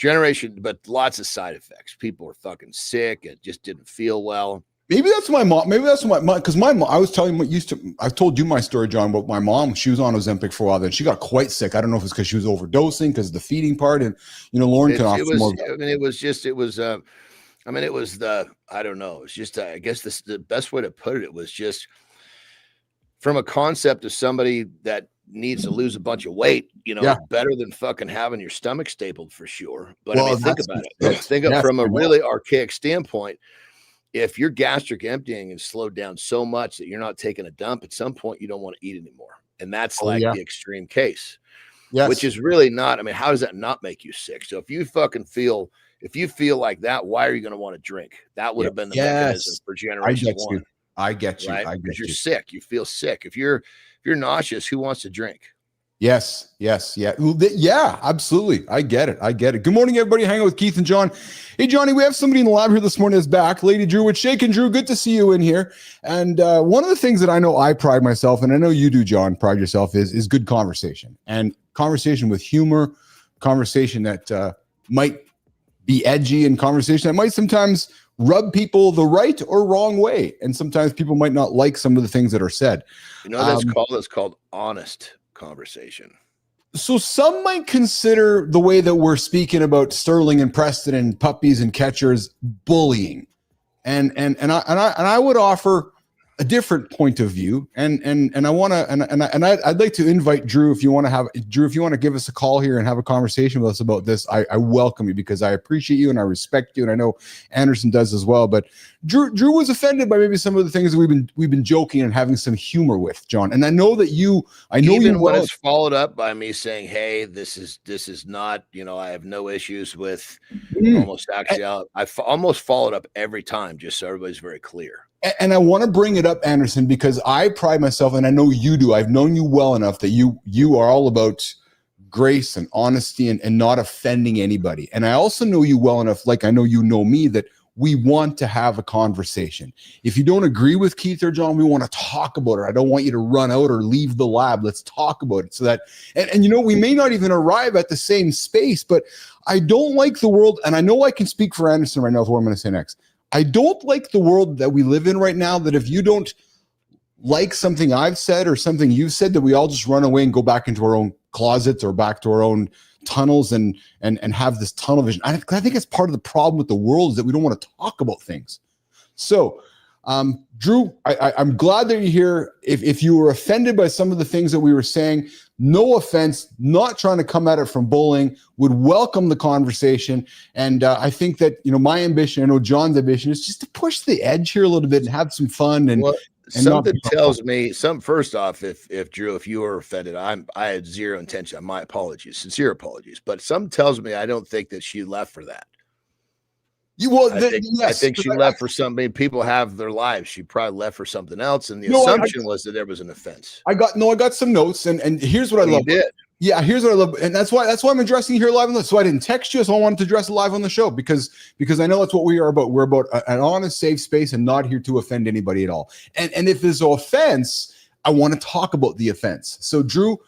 But lots of side effects. People were fucking sick. It just didn't feel well. Maybe that's my mom. Maybe that's my mom. Because my mom, I told you my story, John, about my mom. She was on Ozempic for a while. Then she got quite sick. I don't know if it's because she was overdosing, because of the feeding part. And, Lauren can offer more. I don't know. It's just, I guess the best way to put it was just from a concept of somebody that needs to lose a bunch of weight, better than fucking having your stomach stapled for sure. But think about it. Think of from a really archaic standpoint. If your gastric emptying is slowed down so much that you're not taking a dump, at some point you don't want to eat anymore. And that's the extreme case, which is really not, how does that not make you sick? So if you feel like that, why are you going to want to drink? That would have been the mechanism for generation 1. I get you. Right? Because you're sick. You feel sick. If you're nauseous, who wants to drink? Yes, yes, yeah. Yeah, absolutely. I get it. Good morning, everybody. Hanging out with Keith and John. Hey, Johnny, we have somebody in the lab here this morning that's back. Lady Drew with Shake and Drew. Good to see you in here. And one of the things that I know I pride myself, and I know you do, John, pride yourself, is good conversation. And conversation with humor, conversation that might be edgy, and conversation that might sometimes rub people the right or wrong way. And sometimes people might not like some of the things that are said. You know, that's called honest conversation. So some might consider the way that we're speaking about Sterling and Preston and puppies and catchers bullying, and I would offer a different point of view, and I want to and I'd like to invite Drew, if you want to give us a call here and have a conversation with us about this. I welcome you, because I appreciate you and I respect you, and I know Andersen does as well. But Drew was offended by maybe some of the things that we've been joking and having some humor with, John. And I know that even when it's followed up by me saying, "Hey, this is not, I have no issues with homosexuality." I almost followed up every time, just so everybody's very clear. And I want to bring it up, Andersen, because I pride myself, and I know you do. I've known you well enough that you are all about grace and honesty and not offending anybody. And I also know you well enough, like I know you know me, that we want to have a conversation. If you don't agree with Keith or John, we want to talk about it. I don't want you to run out or leave the lab. Let's talk about it, so that, and we may not even arrive at the same space, but I don't like the world, and I know I can speak for Andersen right now with what I'm going to say next. I don't like the world that we live in right now, that if you don't like something I've said or something you've said, that we all just run away and go back into our own closets or back to our own tunnels and have this tunnel vision. I think it's part of the problem with the world, is that we don't want to talk about things. So, Drew, I'm glad that you're here. If you were offended by some of the things that we were saying, no offense, not trying to come at it from bullying, would welcome the conversation. And I think that, my ambition, I know John's ambition, is just to push the edge here a little bit and have some fun. And something tells me, first off, if Drew, if you were offended, I had zero intention. My apologies, sincere apologies. But something tells me I don't think that she left for that. I think she left for something. People have their lives. She probably left for something else, and the assumption was that there was an offense. I got some notes, and here's what I love. Yeah, here's what I love, and that's why I'm addressing you here live on this. So I didn't text you, so I wanted to address it live on the show, because I know that's what we are about. We're about an honest, safe space, and not here to offend anybody at all. And if there's an offense, I want to talk about the offense. So Drew,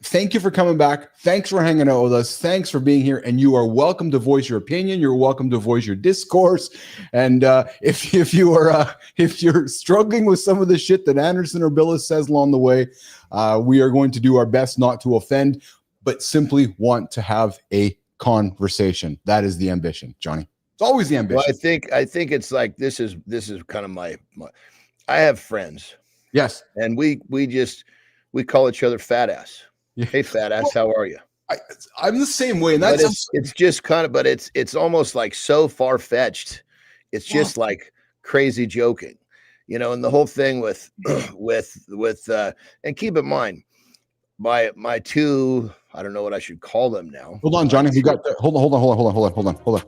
thank you for coming back. Thanks for hanging out with us. Thanks for being here. And you are welcome to voice your opinion. You're welcome to voice your discourse. And if you're struggling with some of the shit that Andersen or Bilous says along the way, we are going to do our best not to offend, but simply want to have a conversation. That is the ambition, Johnny. It's always the ambition. Well, I think it's like this is kind of my I have friends. Yes. And we call each other fat ass. Hey, fat ass, how are you? I'm the same way, and it's just kind of, but it's almost like so far fetched. It's just like crazy joking, and the whole thing with and keep in mind, my two, I don't know what I should call them now. Hold on, Johnny, hold on.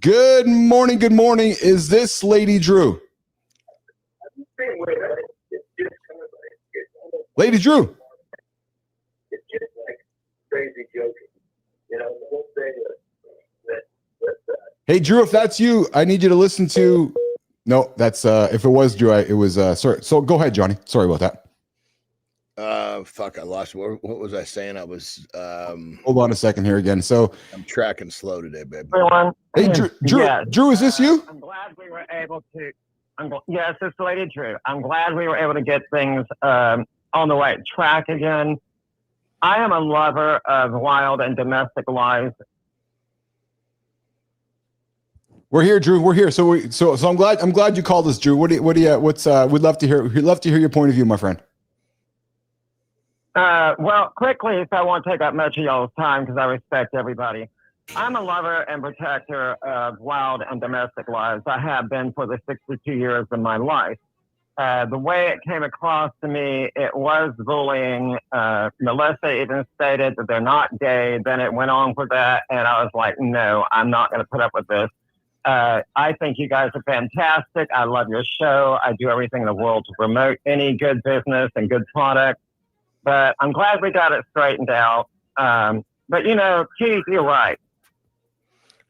Good morning. Is this Lady Drew? Lady Drew. Crazy joking, the whole thing Hey Drew, if that's you, I need you to listen to. No, that's if it was Drew, it was sorry. So go ahead, Johnny. Sorry about that. Fuck, I lost. What was I saying? I was. Hold on a second here again. So I'm tracking slow today, baby. Everyone. Hey Drew, Yes. Drew, is this you? I'm glad we were able to. Yes, it's Lady Drew. I'm glad we were able to get things on the right track again. I am a lover of wild and domestic lives. We're here, Drew. We're here. So I'm glad you called us, Drew. We'd love to hear your point of view, my friend. Well, quickly, so I won't take up much of y'all's time because I respect everybody. I'm a lover and protector of wild and domestic lives. I have been for the 62 years of my life. The way it came across to me, it was bullying. Melissa even stated that they're not gay. Then it went on for that. And I was like, no, I'm not going to put up with this. I think you guys are fantastic. I love your show. I do everything in the world to promote any good business and good product. but I'm glad we got it straightened out. But Keith, you're right.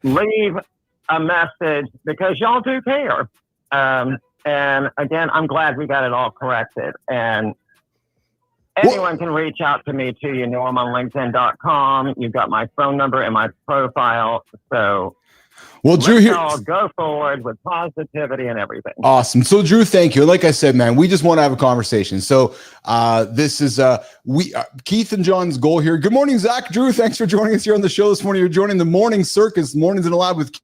Leave a message because y'all do care. And again, I'm glad we got it all corrected. And anyone can reach out to me too. I'm on LinkedIn.com. You've got my phone number and my profile. So well, Drew, here, I'll go forward with positivity and everything. Awesome. So, Drew, thank you. Like I said, man, we just want to have a conversation. So, this is Keith and John's goal here. Good morning, Zach. Drew, thanks for joining us here on the show this morning. You're joining the Morning Circus, Mornings in a Lab with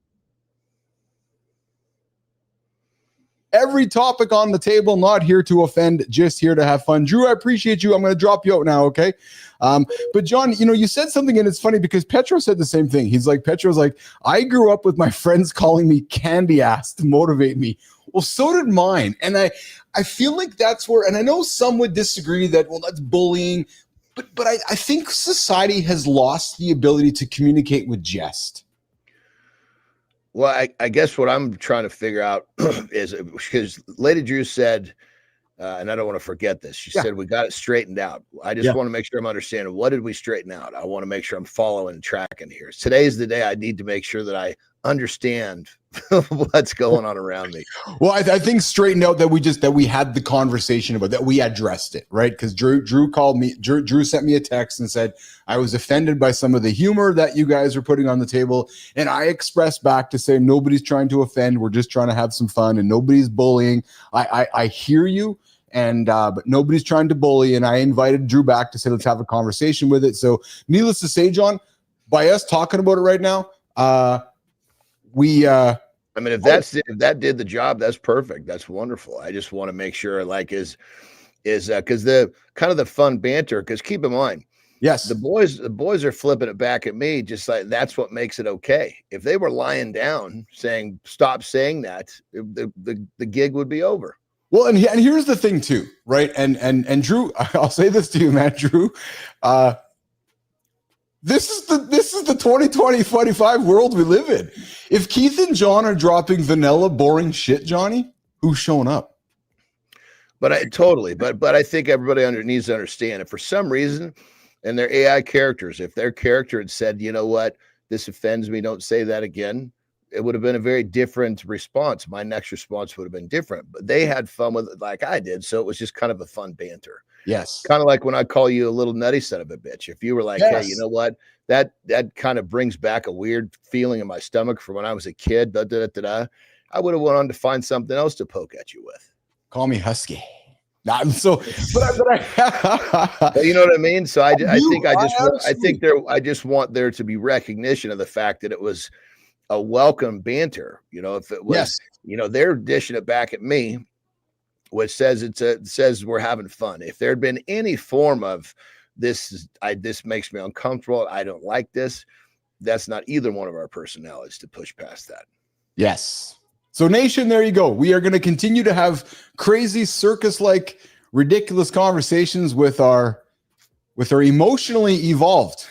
every topic on the table. Not here to offend, just here to have fun. Drew, I appreciate you. I'm going to drop you out now, okay? But John, you said something, and it's funny because Petro said the same thing. Petro's like, I grew up with my friends calling me candy ass to motivate me. Well, so did mine. And I feel like that's where, and I know some would disagree that, well, that's bullying, but I think society has lost the ability to communicate with jest. Well, I guess what I'm trying to figure out is because Lady Drew said, and I don't want to forget this. She said, we got it straightened out. I just want to make sure I'm understanding. What did we straighten out? I want to make sure I'm following and tracking here. Today's the day I need to make sure that I understand what's going on around me. Well, I think straightened out that we had the conversation about that. We addressed it, right? Because Drew called me, Drew sent me a text and said, I was offended by some of the humor that you guys are putting on the table. And I expressed back to say, nobody's trying to offend. We're just trying to have some fun and nobody's bullying. I hear you. And but nobody's trying to bully. And I invited Drew back to say, let's have a conversation with it. So needless to say, John, by us talking about it right now, I mean, if that did the job, that's perfect. That's wonderful. I just want to make sure, like, is because the kind of the fun banter. Because keep in mind, yes, the boys are flipping it back at me, just like that's what makes it okay. If they were lying down saying stop saying that, the gig would be over. Well, and here's the thing too, right? And Drew, I'll say this to you, man, Drew. This is the 2020-25 world we live in. If Keith and John are dropping vanilla, boring shit, Johnny, who's showing up? But I think everybody needs to understand if for some reason, and their AI characters, if their character had said, you know what, this offends me, don't say that again, it would have been a very different response. My next response would have been different. But they had fun with it like I did, so it was just kind of a fun banter. Yes. Kind of like when I call you a little nutty son of a bitch. If you were like, hey, you know what? That kind of brings back a weird feeling in my stomach from when I was a kid. I would have went on to find something else to poke at you with. Call me husky. So, but you know what I mean? So I just want there to be recognition of the fact that it was a welcome banter. If it was, they're dishing it back at me, which says says we're having fun. If there had been any form of this makes me uncomfortable, I don't like this, that's not either one of our personalities to push past that. Yes. So nation, there you go. We are going to continue to have crazy circus-like ridiculous conversations with our emotionally evolved.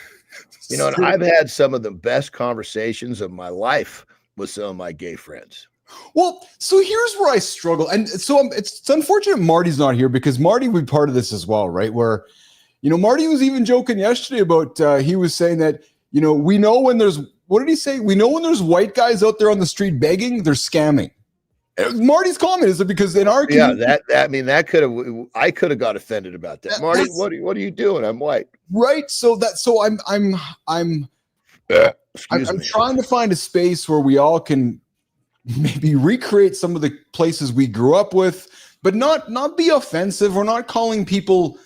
And I've had some of the best conversations of my life with some of my gay friends. Well, so here's where I struggle. And so it's unfortunate Marty's not here because Marty would be part of this as well, right? Where, Marty was even joking yesterday about, he was saying that, we know when there's, what did he say? We know when there's white guys out there on the street begging, they're scamming. Marty's comment is that because in our community, I could have got offended about that. Marty, what are you doing? I'm white. Right. I'm trying to find a space where we all can maybe recreate some of the places we grew up with, but not be offensive. We're not calling people,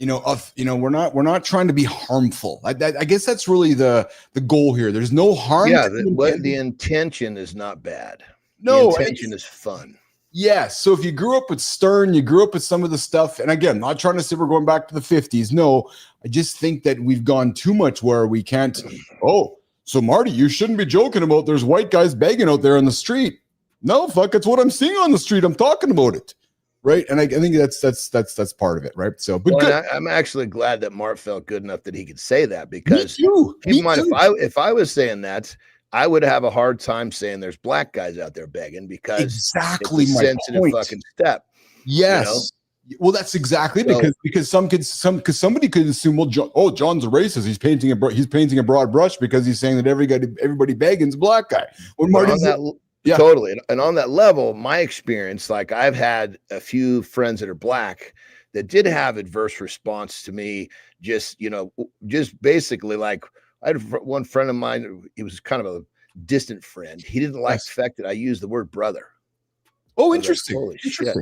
we're not trying to be harmful. I guess that's really the goal here. There's no harm. Yeah. The intention is not bad. No, the intention is fun. Yes. So if you grew up with Stern, you grew up with some of the stuff, and again, not trying to say we're going back to the 50s. No, I just think that we've gone too much where we can't. Oh, so Marty, you shouldn't be joking about there's white guys begging out there on the street. No, fuck, it's what I'm seeing on the street. I'm talking about it. Right. And I think that's part of it. Right. So, but I'm actually glad that Mart felt good enough that he could say that, because keep in mind, if I was saying that, I would have a hard time saying there's black guys out there begging, because exactly it's a sensitive fucking step. Yes. Well, that's exactly because somebody could assume, well, John's a racist. He's painting a broad brush because he's saying that everybody begging's a black guy. When Marty's totally. And on that level, my experience, like I've had a few friends that are black that did have adverse response to me. Just basically like I had one friend of mine. He was kind of a distant friend. He didn't like the fact that I used the word brother. Oh, interesting. Like,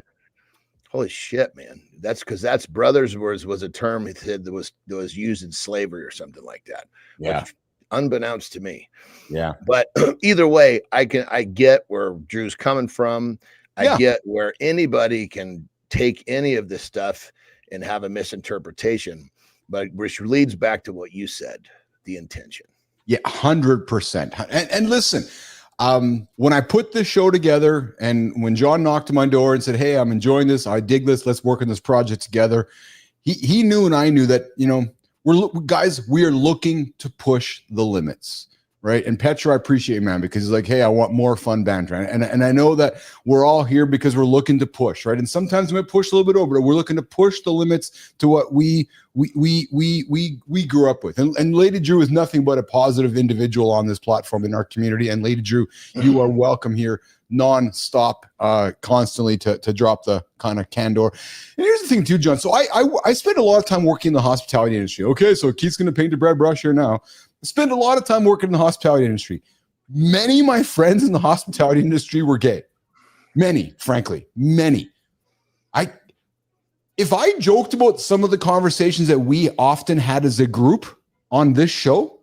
holy shit, man. That's because brothers was a term that was used in slavery or something like that. Yeah. Unbeknownst to me. Yeah. But either way, I get where Drew's coming from. I get where anybody can take any of this stuff and have a misinterpretation, but which leads back to what you said, the intention. Yeah, 100%. And listen, when I put this show together and when John knocked on my door and said, hey, I'm enjoying this, I dig this, let's work on this project together. He knew and I knew that, we are looking to push the limits, right? And Petra, I appreciate, man, because he's like, hey, I want more fun banter. And I know that we're all here because we're looking to push, right? And sometimes we might push a little bit over, but we're looking to push the limits to what we grew up with. And Lady Drew is nothing but a positive individual on this platform in our community. And Lady Drew, you are welcome here non-stop, constantly to drop the kind of candor. And here's the thing too, John. So I spent a lot of time working in the hospitality industry. Okay, so Keith's going to paint a broad brush here now. I spent a lot of time working in the hospitality industry. Many of my friends in the hospitality industry were gay. Many, frankly, many. If I joked about some of the conversations that we often had as a group on this show,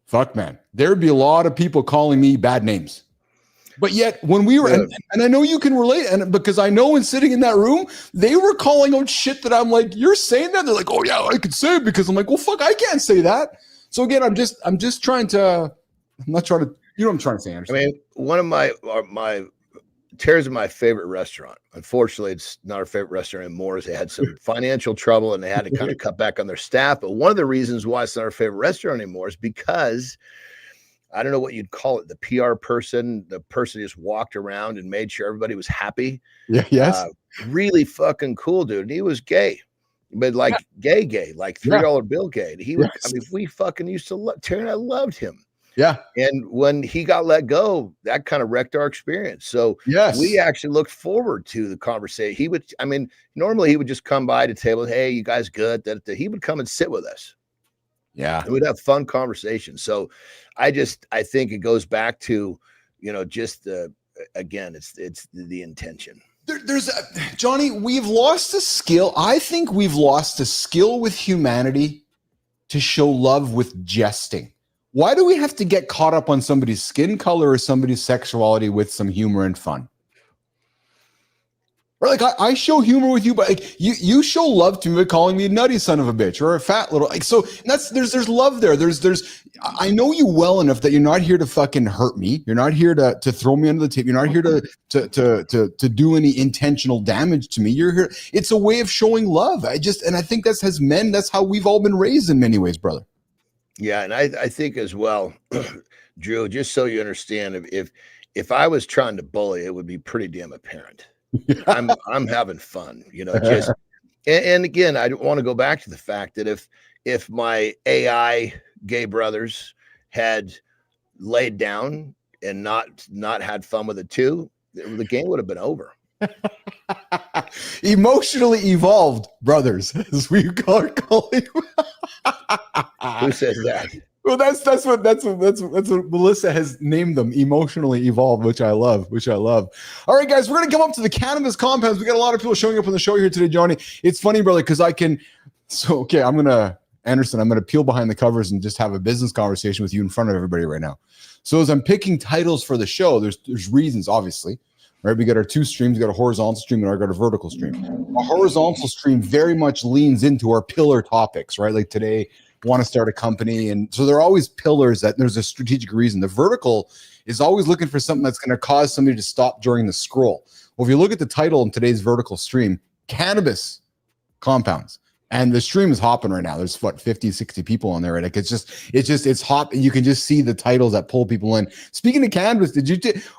fuck, man, there'd be a lot of people calling me bad names. But yet when we were, and I know you can relate, and because I know when sitting in that room, they were calling out shit that I'm like, you're saying that? They're like, oh yeah, I could say it, because I'm like, well, fuck, I can't say that. So again, I'm just trying to, I'm not trying to, you know what I'm trying to say, Andersen. I mean, one of my Terra's my favorite restaurant. Unfortunately, it's not our favorite restaurant anymore. They had some financial trouble and they had to kind of cut back on their staff. But one of the reasons why it's not our favorite restaurant anymore is because I don't know what you'd call it. The PR person, the person just walked around and made sure everybody was happy. Yeah. Yes. Really fucking cool, dude. And he was gay, but like gay, like $3 bill gay. He was, I mean, we fucking used to love Terry and I loved him. Yeah. And when he got let go, that kind of wrecked our experience. So we actually looked forward to the conversation. He would, I mean, normally he would just come by the table. Hey, you guys good? That he would come and sit with us. Yeah. And we'd have fun conversations. So I think it goes back to, just again, it's the intention. There's Johnny, we've lost a skill. I think we've lost a skill with humanity to show love with jesting. Why do we have to get caught up on somebody's skin color or somebody's sexuality with some humor and fun? Or like I show humor with you, but like you show love to me by calling me a nutty son of a bitch or a fat little like so. That's there's love there. There's I know you well enough that you're not here to fucking hurt me. You're not here to throw me under the table. You're not here to do any intentional damage to me. You're here. It's a way of showing love. I think that's how we've all been raised in many ways, brother. Yeah, and I think as well, Drew, just so you understand, if I was trying to bully, it would be pretty damn apparent. I'm having fun, just and again, I want to go back to the fact that if my AI gay brothers had laid down and not had fun with it too, the game would have been over. Emotionally evolved brothers, as we call it. Who says that? Well, that's what Melissa has named them, emotionally evolved, which I love. All right, guys, we're gonna come up to the cannabis compounds. We got a lot of people showing up on the show here today, Johnny. It's funny, brother, because Andersen, I'm gonna peel behind the covers and just have a business conversation with you in front of everybody right now. So as I'm picking titles for the show, there's reasons, obviously. Right, we got our two streams. We got a horizontal stream and I got a vertical stream. A horizontal stream very much leans into our pillar topics, right? Like today, want to start a company, and so there are always pillars that there's a strategic reason. The vertical is always looking for something that's going to cause somebody to stop during the scroll. Well, if you look at the title in today's vertical stream, cannabis compounds, and the stream is hopping right now. There's 50, 60 people on there, right? Like it's hot. You can just see the titles that pull people in. Speaking of cannabis,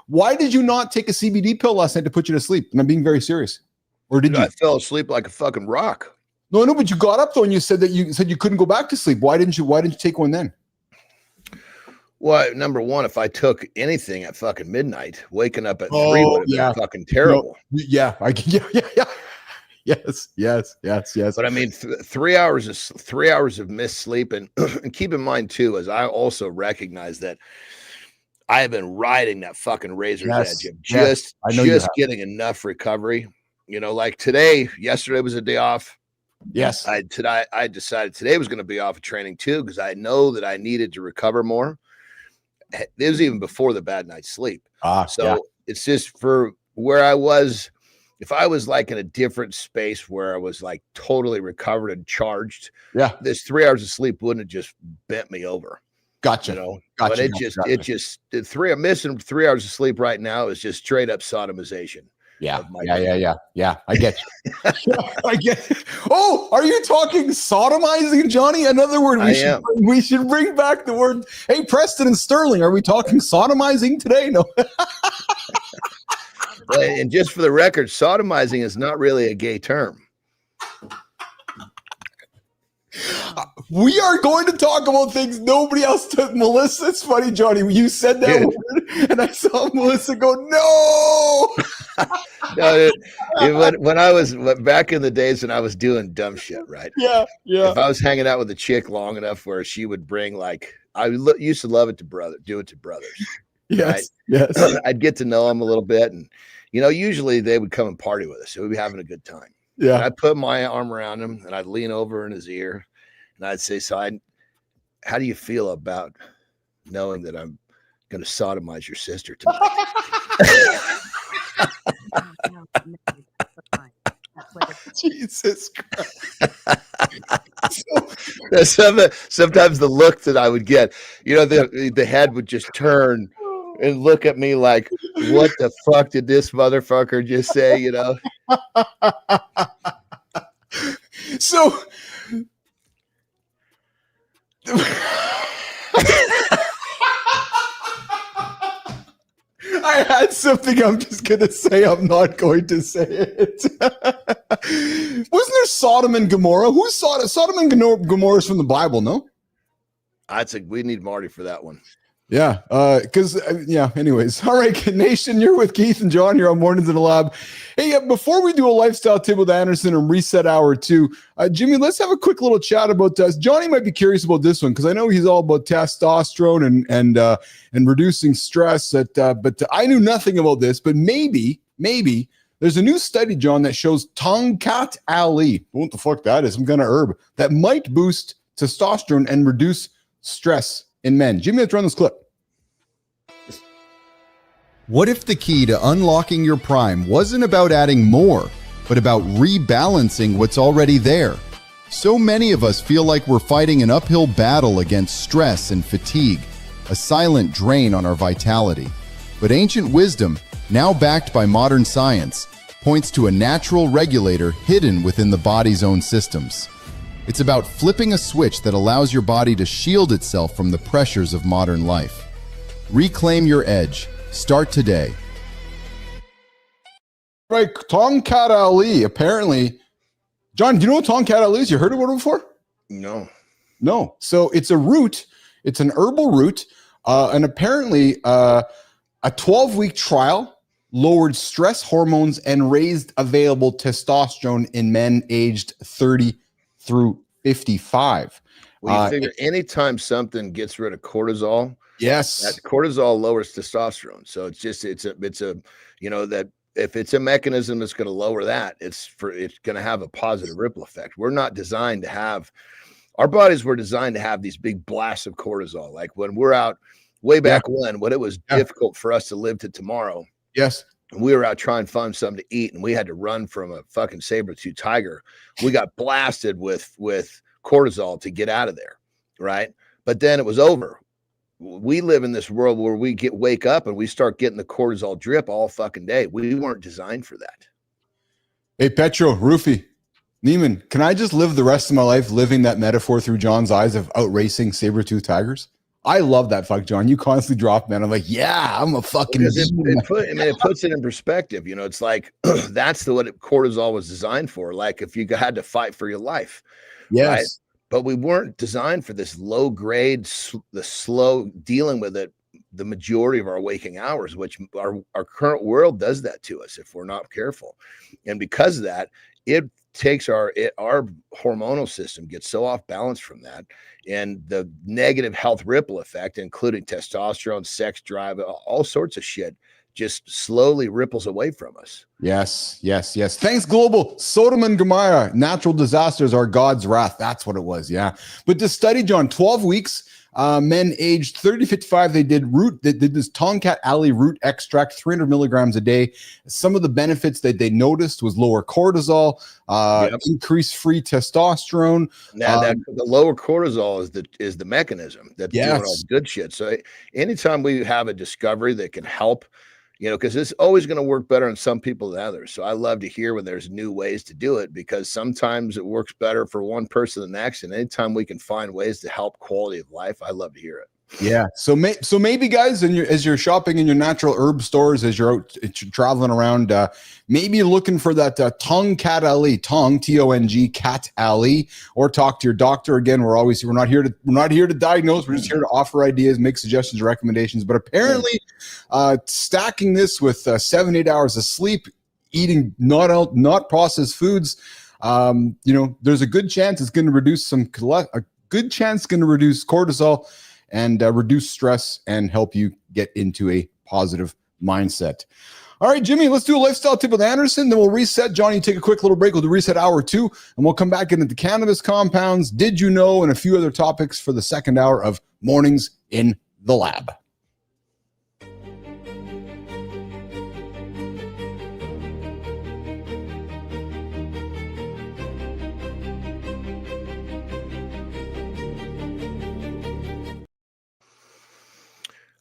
why did you not take a CBD pill last night to put you to sleep? And I'm being very serious. Or did you? I fell asleep like a fucking rock. No, but you got up though, and you said you couldn't go back to sleep. Why didn't you take one then? Well, number one, if I took anything at fucking midnight, waking up at 3 would have been fucking terrible. No, yeah. Yes. But I mean, 3 hours of missed sleep, and keep in mind too, as I also recognize that I have been riding that fucking razor's edge of just getting enough recovery. You know, like yesterday was a day off. Yes. I decided today was going to be off of training too, because I know that I needed to recover more. It was even before the bad night's sleep. It's just for where I was. If I was like in a different space where I was like totally recovered and charged, this 3 hours of sleep wouldn't have just bent me over. Gotcha. You know, but missing 3 hours of sleep right now is just straight up sodomization. Yeah. I get you. I get it. Oh, are you talking sodomizing, Johnny? Another word we should bring back the word. Hey, Preston and Sterling, are we talking sodomizing today? No. And just for the record, sodomizing is not really a gay term. We are going to talk about things nobody else took. Melissa, it's funny, Johnny. You said that word, and I saw Melissa go, no. When I was back in the days when I was doing dumb shit, right? Yeah. If I was hanging out with a chick long enough where she would bring used to love it to do it to brothers. Yes, right? Yes. I'd get to know them a little bit, and usually they would come and party with us. So we'd be having a good time. Yeah. And I'd put my arm around him and I'd lean over in his ear and I'd say, how do you feel about knowing that I'm going to sodomize your sister tonight? Jesus Christ. Sometimes the look that I would get, the head would just turn and look at me like, what the fuck did this motherfucker just say, So I had something I'm just going to say. I'm not going to say it. Wasn't there Sodom and Gomorrah? Who's Sodom? Sodom and Gomorrah is from the Bible, no? I'd say we need Marty for that one. Yeah, anyways. All right, Nation, you're with Keith and John here on Mornings in the Lab. Hey, before we do a lifestyle tip with Andersen and reset hour 2, Jimmy, let's have a quick little chat about this. Johnny might be curious about this one because I know he's all about testosterone and reducing stress. But I knew nothing about this, but maybe there's a new study, John, that shows Tongkat Ali, what the fuck that is, some kind of herb, that might boost testosterone and reduce stress in men. Jimmy, let's run this clip. What if the key to unlocking your prime wasn't about adding more, but about rebalancing what's already there? So many of us feel like we're fighting an uphill battle against stress and fatigue, a silent drain on our vitality. But ancient wisdom, now backed by modern science, points to a natural regulator hidden within the body's own systems. It's about flipping a switch that allows your body to shield itself from the pressures of modern life. Reclaim your edge. Start today. Right, Tongkat Ali, apparently. John, do you know what Tongkat Ali is? You heard about it before? No. So it's a root. It's an herbal root. And apparently a 12-week trial lowered stress hormones and raised available testosterone in men aged 30 through 55. Well, you figure anytime something gets rid of cortisol, yes, that cortisol lowers testosterone. So that if it's a mechanism that's going to lower that, it's going to have a positive ripple effect. We're not designed to have, our bodies were designed to have these big blasts of cortisol. Like when we're out way back when it was difficult for us to live to tomorrow. Yes. We were out trying to find something to eat and we had to run from a fucking saber-tooth tiger. We got blasted with cortisol to get out of there. Right. But then it was over. We live in this world where we wake up and we start getting the cortisol drip all fucking day. We weren't designed for that. Hey, Petro, Rufy, Neiman, can I just live the rest of my life living that metaphor through John's eyes of outracing saber-tooth tigers? I love that fuck, John. You constantly drop, man. I'm like, yeah, I'm a fucking. It puts it in perspective. You know, it's like that's what cortisol was designed for. Like if you had to fight for your life, yes. Right? But we weren't designed for this low grade, the slow dealing with it. The majority of our waking hours, which our current world does that to us if we're not careful, and because of that, it takes our hormonal system gets so off balance from that, and the negative health ripple effect, including testosterone, sex drive, all sorts of shit, just slowly ripples away from us. Yes. Thanks, Global. Sodom and Gomorrah. Natural disasters are God's wrath. That's what it was. Yeah. But this study, John, 12 weeks, men aged 30 to 55, they did this Tongkat Ali root extract, 300 milligrams a day. Some of the benefits that they noticed was lower cortisol, increased free testosterone. Now the lower cortisol is the mechanism that's doing all the good shit. So anytime we have a discovery that can help, you know, because it's always going to work better on some people than others. So I love to hear when there's new ways to do it, because sometimes it works better for one person than the next. And anytime we can find ways to help quality of life, I love to hear it. Yeah. So maybe guys, as you're shopping in your natural herb stores, as you're out traveling around, maybe looking for that Tongkat Ali, Tong Kat Ali, or talk to your doctor. Again, we're not here to diagnose. We're just here to offer ideas, make suggestions, recommendations. But apparently, stacking this with 7-8 hours of sleep, eating not processed foods, there's a good chance it's going to reduce cortisol and reduce stress and help you get into a positive mindset. All right, Jimmy, let's do a lifestyle tip with Andersen. Then we'll reset. Johnny, take a quick little break. We'll do reset hour 2, and we'll come back into the cannabis compounds. Did you know? And a few other topics for the second hour of Mornings in the Lab.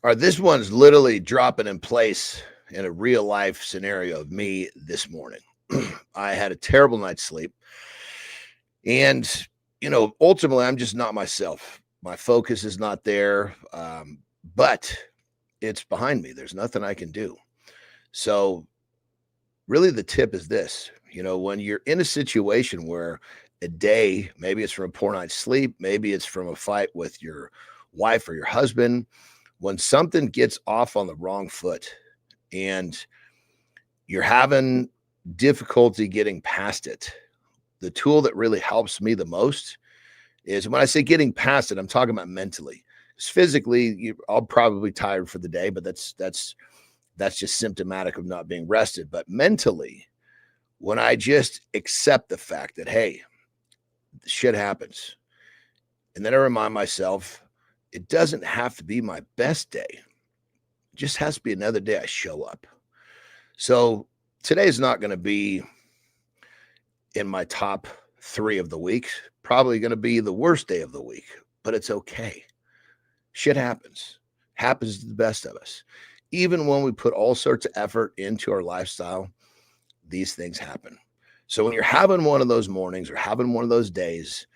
All right, this one's literally dropping in place in a real life scenario of me this morning. I had a terrible night's sleep. And, ultimately, I'm just not myself. My focus is not there, but it's behind me. There's nothing I can do. So really the tip is this, when you're in a situation where a day, maybe it's from a poor night's sleep, maybe it's from a fight with your wife or your husband, when something gets off on the wrong foot and you're having difficulty getting past it, the tool that really helps me the most is, when I say getting past it, I'm talking about mentally. Because physically, I'll probably be tired for the day, but that's just symptomatic of not being rested. But mentally, when I just accept the fact that, hey, shit happens, and then I remind myself, it doesn't have to be my best day. It just has to be another day I show up. So today's not going to be in my top 3 of the week. Probably going to be the worst day of the week, but it's okay. Shit happens. Happens to the best of us. Even when we put all sorts of effort into our lifestyle, these things happen. So when you're having one of those mornings or having one of those days,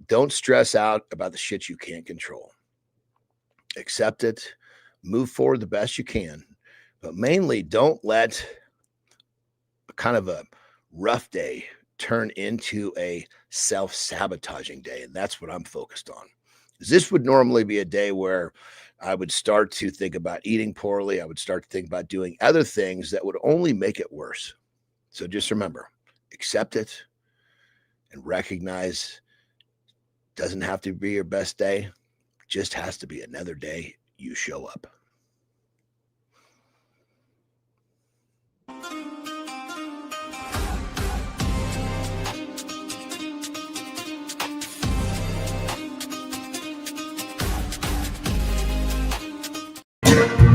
don't stress out about the shit you can't control. Accept it, move forward the best you can, but mainly don't let a kind of a rough day turn into a self-sabotaging day. And that's what I'm focused on. This would normally be a day where I would start to think about eating poorly. I would start to think about doing other things that would only make it worse. So just remember, accept it and recognize it doesn't have to be your best day. Just has to be another day you show up.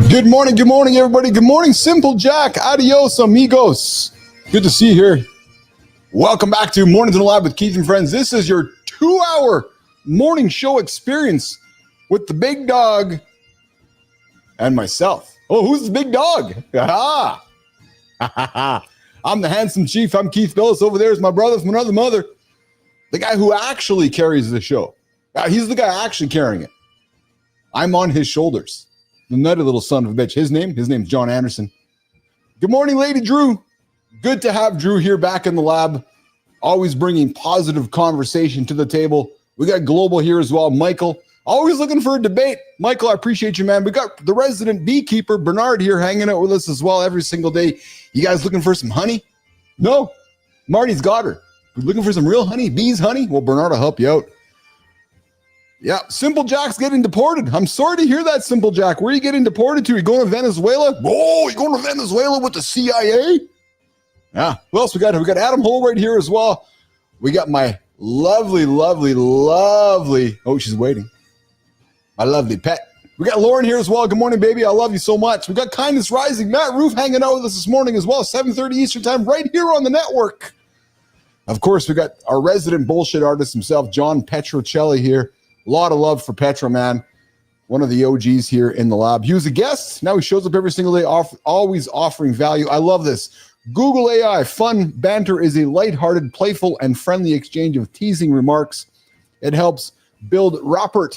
Good morning, everybody. Good morning, Simple Jack. Adios, amigos. Good to see you here. Welcome back to Mornings in the Lab with Keith and Friends. This is your 2-hour morning show experience with the big dog and myself. Oh, who's the big dog? I'm the handsome chief. I'm Keith Bilous. Over there is my brother from another mother, the guy who actually carries the show. He's the guy actually carrying it. I'm on his shoulders. The nutty little son of a bitch. His name's John Andersen. Good morning, Lady Drew. Good to have Drew here back in the lab. Always bringing positive conversation to the table. We got Global here as well. Michael, always looking for a debate. Michael, I appreciate you, man. We got the resident beekeeper, Bernard, here hanging out with us as well every single day. You guys looking for some honey? No, Marty's got her. We're looking for some real honey, bees honey? Well, Bernard will help you out. Yeah, Simple Jack's getting deported. I'm sorry to hear that, Simple Jack. Where are you getting deported to? You going to Venezuela? Oh, you going to Venezuela with the CIA? Yeah. Who else we got? We got Adam Hole right here as well. We got my lovely, oh, she's waiting. My lovely pet. We got Lauren here as well. Good morning, baby. I love you so much. We got Kindness Rising. Matt Roof hanging out with us this morning as well. 7:30 Eastern time right here on the network. Of course, we got our resident bullshit artist himself, John Petrocelli here. A lot of love for Petro, man. One of the OGs here in the lab. He was a guest. Now he shows up every single day, always offering value. I love this. Google AI. Fun banter is a lighthearted, playful, and friendly exchange of teasing remarks. It helps build rapport.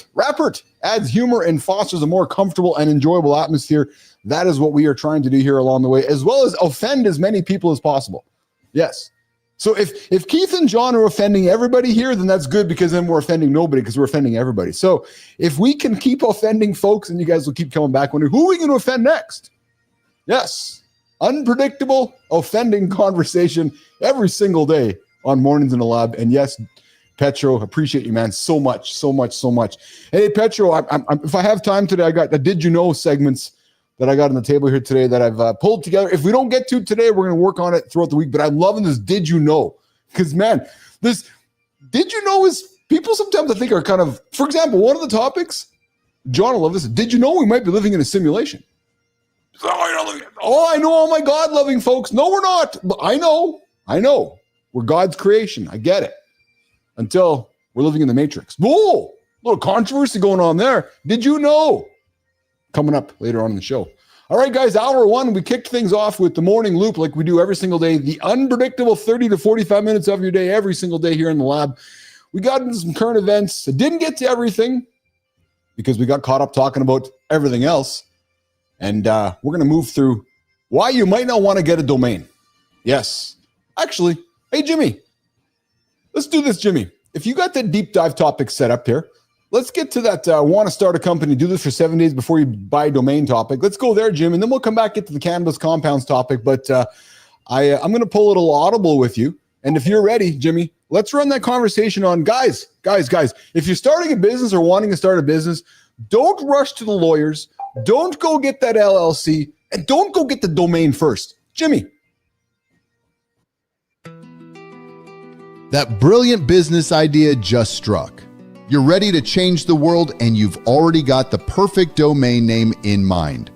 Adds humor and fosters a more comfortable and enjoyable atmosphere. That is what we are trying to do here along the way, as well as offend as many people as possible. Yes. So if Keith and John are offending everybody here, then that's good, because then we're offending nobody, because we're offending everybody. So if we can keep offending folks, and you guys will keep coming back wondering, who are we going to offend next? Yes. Unpredictable, offending conversation every single day on Mornings in the Lab. And yes, Petro, appreciate you, man, so much. Hey, Petro, if I have time today, I got the Did You Know segments that I got on the table here today that I've pulled together. If we don't get to today, we're going to work on it throughout the week. But I'm loving this Did You Know? Because, man, this Did You Know is, people sometimes I think are kind of, for example, one of the topics, John will love this, did you know we might be living in a simulation? Oh, I know all my God-loving folks. No, we're not. But I know. We're God's creation. I get it. Until we're living in the Matrix. Whoa, little controversy going on there. Did you know? Coming up later on in the show. All right, guys, hour one, we kicked things off with the morning loop like we do every single day. The unpredictable 30 to 45 minutes of your day, every single day here in the lab. We got into some current events. I didn't get to everything because we got caught up talking about everything else. And we're going to move through why you might not want to get a domain. Yes. Actually, hey, Jimmy, let's do this, Jimmy. If you got that deep dive topic set up here, let's get to that want to start a company, do this for 7 days before you buy a domain topic. Let's go there, Jim, and then we'll come back, get to the cannabis compounds topic. But I'm going to pull a little audible with you. And if you're ready, Jimmy, let's run that conversation on guys. If you're starting a business or wanting to start a business, don't rush to the lawyers. Don't go get that LLC, and don't go get the domain first. Jimmy. That brilliant business idea just struck. You're ready to change the world, and you've already got the perfect domain name in mind.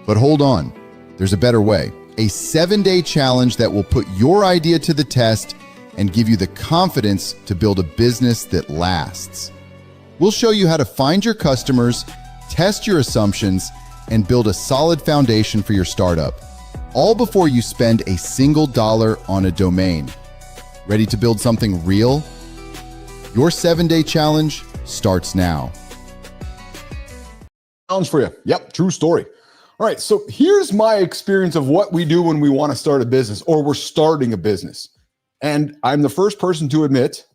But hold on, there's a better way. A 7-day challenge that will put your idea to the test and give you the confidence to build a business that lasts. We'll show you how to find your customers, test your assumptions, and build a solid foundation for your startup, all before you spend a single dollar on a domain. Ready to build something real? Your 7-day challenge starts now. Challenge for you. Yep, true story. All right, so here's my experience of what we do when we want to start a business or we're starting a business. And I'm the first person to admit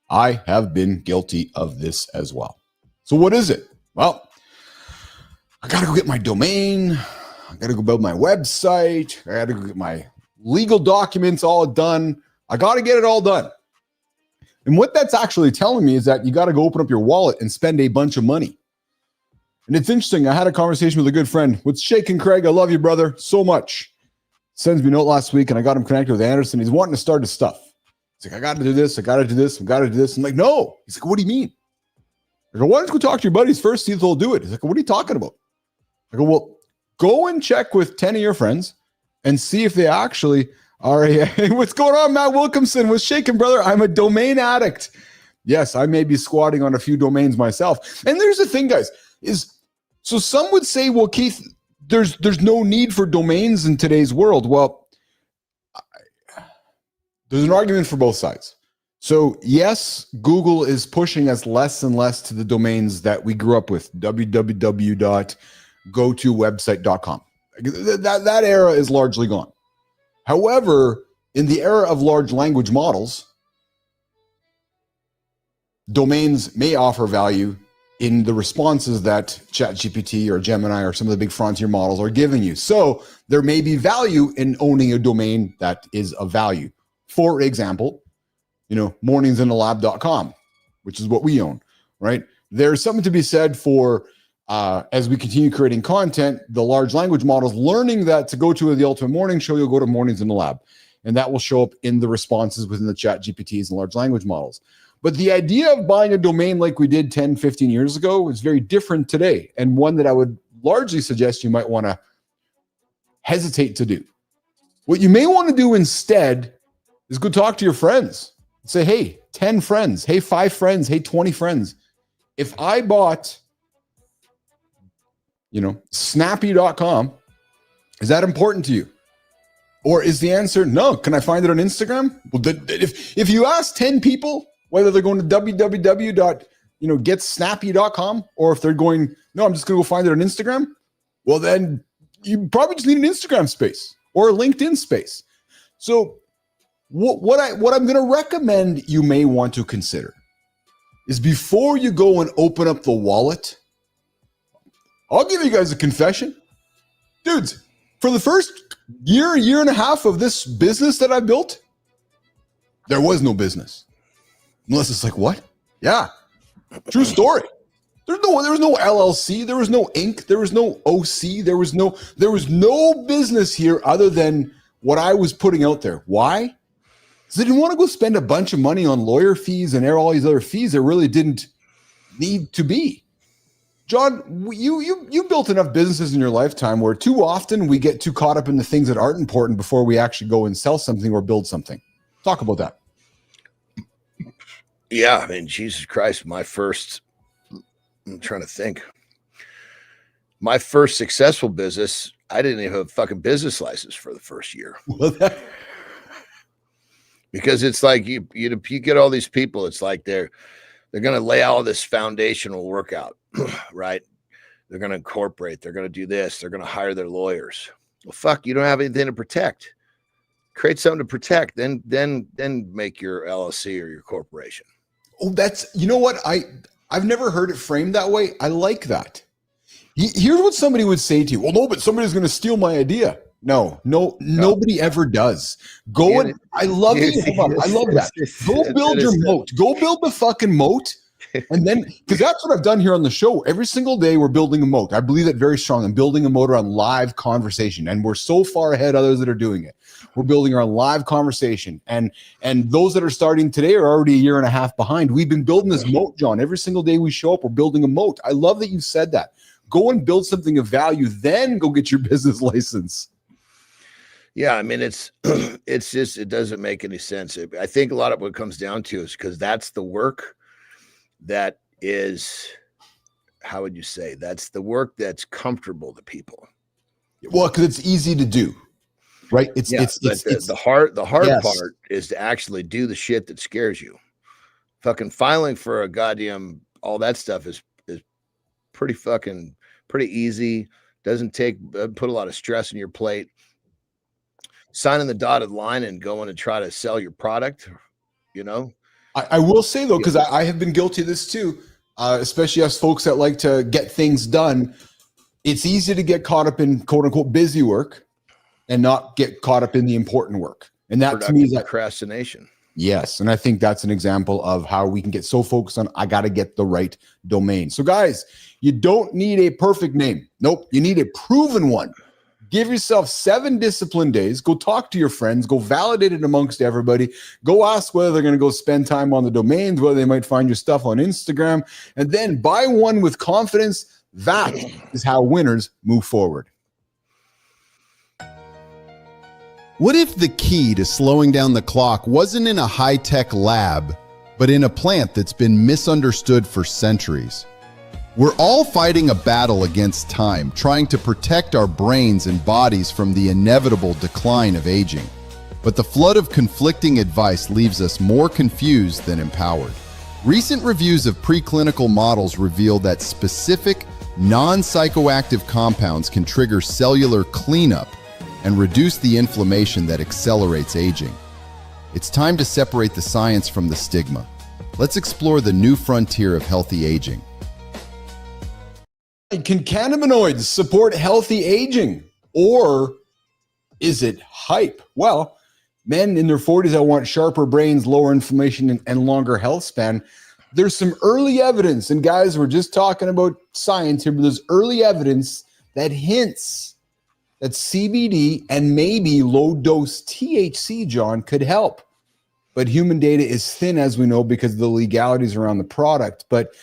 I have been guilty of this as well. So what is it? Well, I got to go get my domain. I got to go build my website. I got to go get my legal documents all done. I got to get it all done. And what that's actually telling me is that you got to go open up your wallet and spend a bunch of money. And it's interesting. I had a conversation with a good friend. What's shaking, Craig? I love you, brother, so much. Sends me a note last week, and I got him connected with Andersen. He's wanting to start his stuff. He's like, I got to do this. I got to do this. I got to do this. I'm like, no. He's like, what do you mean? I go, why don't you go talk to your buddies first, see if they'll do it? He's like, what are you talking about? I go, well, go and check with 10 of your friends and see if they actually are what's going on, Matt Wilkinson? What's shaking, brother? I'm a domain addict. Yes, I may be squatting on a few domains myself. And there's the thing, guys, is so some would say, well, Keith, there's no need for domains in today's world. Well, there's an argument for both sides. So yes, Google is pushing us less and less to the domains that we grew up with, www.gotowebsite.com. That era is largely gone. However, in the era of large language models, domains may offer value in the responses that ChatGPT or Gemini or some of the big frontier models are giving you. So there may be value in owning a domain that is of value. For example, morningsinalab.com, which is what we own, right? There's something to be said for, as we continue creating content, the large language models learning that to go to the Ultimate Morning Show, you'll go to Mornings in the Lab, and that will show up in the responses within the chat GPTs and large language models. But the idea of buying a domain like we did 10, 15 years ago is very different today, and one that I would largely suggest you might want to hesitate to do. What you may want to do instead is go talk to your friends. Say, hey, 10 friends, hey, 5 friends, hey, 20 friends. If I bought, snappy.com, is that important to you? Or is the answer no? Can I find it on Instagram? Well, if you ask 10 people whether they're going to www.getsnappy.com or if they're going, no, I'm just going to go find it on Instagram, well, then you probably just need an Instagram space or a LinkedIn space. So what I'm going to recommend you may want to consider is before you go and open up the wallet, I'll give you guys a confession. Dudes, for the first year and a half of this business that I built, there was no business. Unless it's like, what? Yeah, true story. There was no LLC, there was no Inc., there was no OC, there was no business here other than what I was putting out there. Why? Because I didn't want to go spend a bunch of money on lawyer fees and all these other fees that really didn't need to be. John, you built enough businesses in your lifetime where too often we get too caught up in the things that aren't important before we actually go and sell something or build something. Talk about that. Yeah, I mean, Jesus Christ, I'm trying to think. My first successful business, I didn't even have a fucking business license for the first year. Because it's like you get all these people, it's like they're going to lay all this foundational workout, right? They're going to incorporate, they're going to do this, they're going to hire their lawyers. Well, fuck, you don't have anything to protect. Create something to protect, then make your LLC or your corporation. Oh, you know what? I've never heard it framed that way. I like that. Here's what somebody would say to you. Well, no, but somebody's going to steal my idea. No, nobody ever does. I love it. I love that. Go build your moat. Go build the fucking moat. And then, because that's what I've done here on the show. Every single day we're building a moat. I believe that very strong. I'm building a moat around live conversation. And we're so far ahead of others that are doing it. We're building around live conversation. And those that are starting today are already a year and a half behind. We've been building this moat, John. Every single day we show up, we're building a moat. I love that you said that. Go and build something of value, then go get your business license. Yeah, I mean, it's just, it doesn't make any sense. I think a lot of what it comes down to is because that's the work that is, how would you say, that's the work that's comfortable to people. Well, because it's easy to do, right? The hard yes. part is to actually do the shit that scares you. Fucking filing for a goddamn, all that stuff is pretty easy. Doesn't put a lot of stress on your plate. Signing the dotted line and going to try to sell your product, I will say though, because I have been guilty of this too, especially us folks that like to get things done. It's easy to get caught up in quote unquote busy work and not get caught up in the important work. And that to me is procrastination. Yes. And I think that's an example of how we can get so focused on, I got to get the right domain. So guys, you don't need a perfect name. Nope. You need a proven one. Give yourself 7 disciplined days. Go talk to your friends. Go validate it amongst everybody. Go ask whether they're going to go spend time on the domains, whether they might find your stuff on Instagram, and then buy one with confidence. That is how winners move forward. What if the key to slowing down the clock wasn't in a high-tech lab, but in a plant that's been misunderstood for centuries? We're all fighting a battle against time, trying to protect our brains and bodies from the inevitable decline of aging. But the flood of conflicting advice leaves us more confused than empowered. Recent reviews of preclinical models reveal that specific non-psychoactive compounds can trigger cellular cleanup and reduce the inflammation that accelerates aging. It's time to separate the science from the stigma. Let's explore the new frontier of healthy aging. Can cannabinoids support healthy aging, or is it hype? Well, men in their 40s that want sharper brains, lower inflammation, and longer health span, there's some early evidence, and guys, we're just talking about science here, but there's early evidence that hints that CBD and maybe low-dose THC, John, could help. But human data is thin, as we know, because of the legalities around the product. But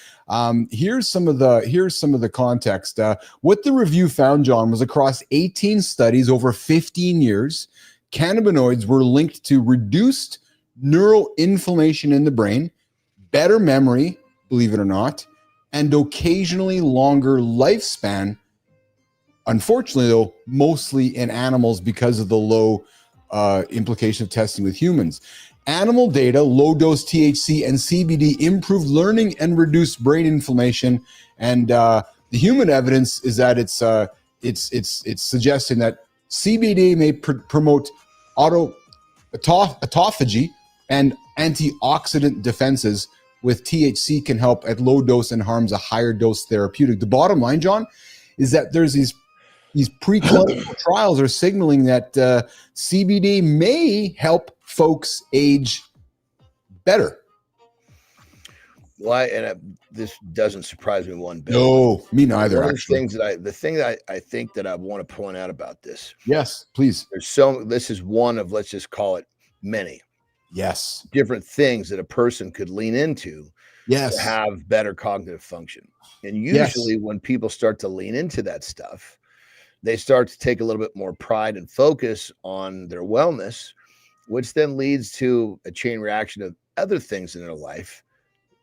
here's some of the context. What the review found, John, was across 18 studies over 15 years, cannabinoids were linked to reduced neural inflammation in the brain, better memory, believe it or not, and occasionally longer lifespan. Unfortunately, though, mostly in animals because of the low implication of testing with humans. Animal data, low-dose THC and CBD improved learning and reduced brain inflammation. And the human evidence is that it's suggesting that CBD may promote autophagy and antioxidant defenses, with THC can help at low dose and harms a higher dose therapeutic. The bottom line, John, is that there's these preclinical trials are signaling that CBD may help folks age better. Why? And this doesn't surprise me one bit. No, me neither. One of the thing that I think that I want to point out about this. Yes, please. This is one of, let's just call it, many. Yes. Different things that a person could lean into. Yes. To have better cognitive function. And usually when people start to lean into that stuff, they start to take a little bit more pride and focus on their wellness, which then leads to a chain reaction of other things in their life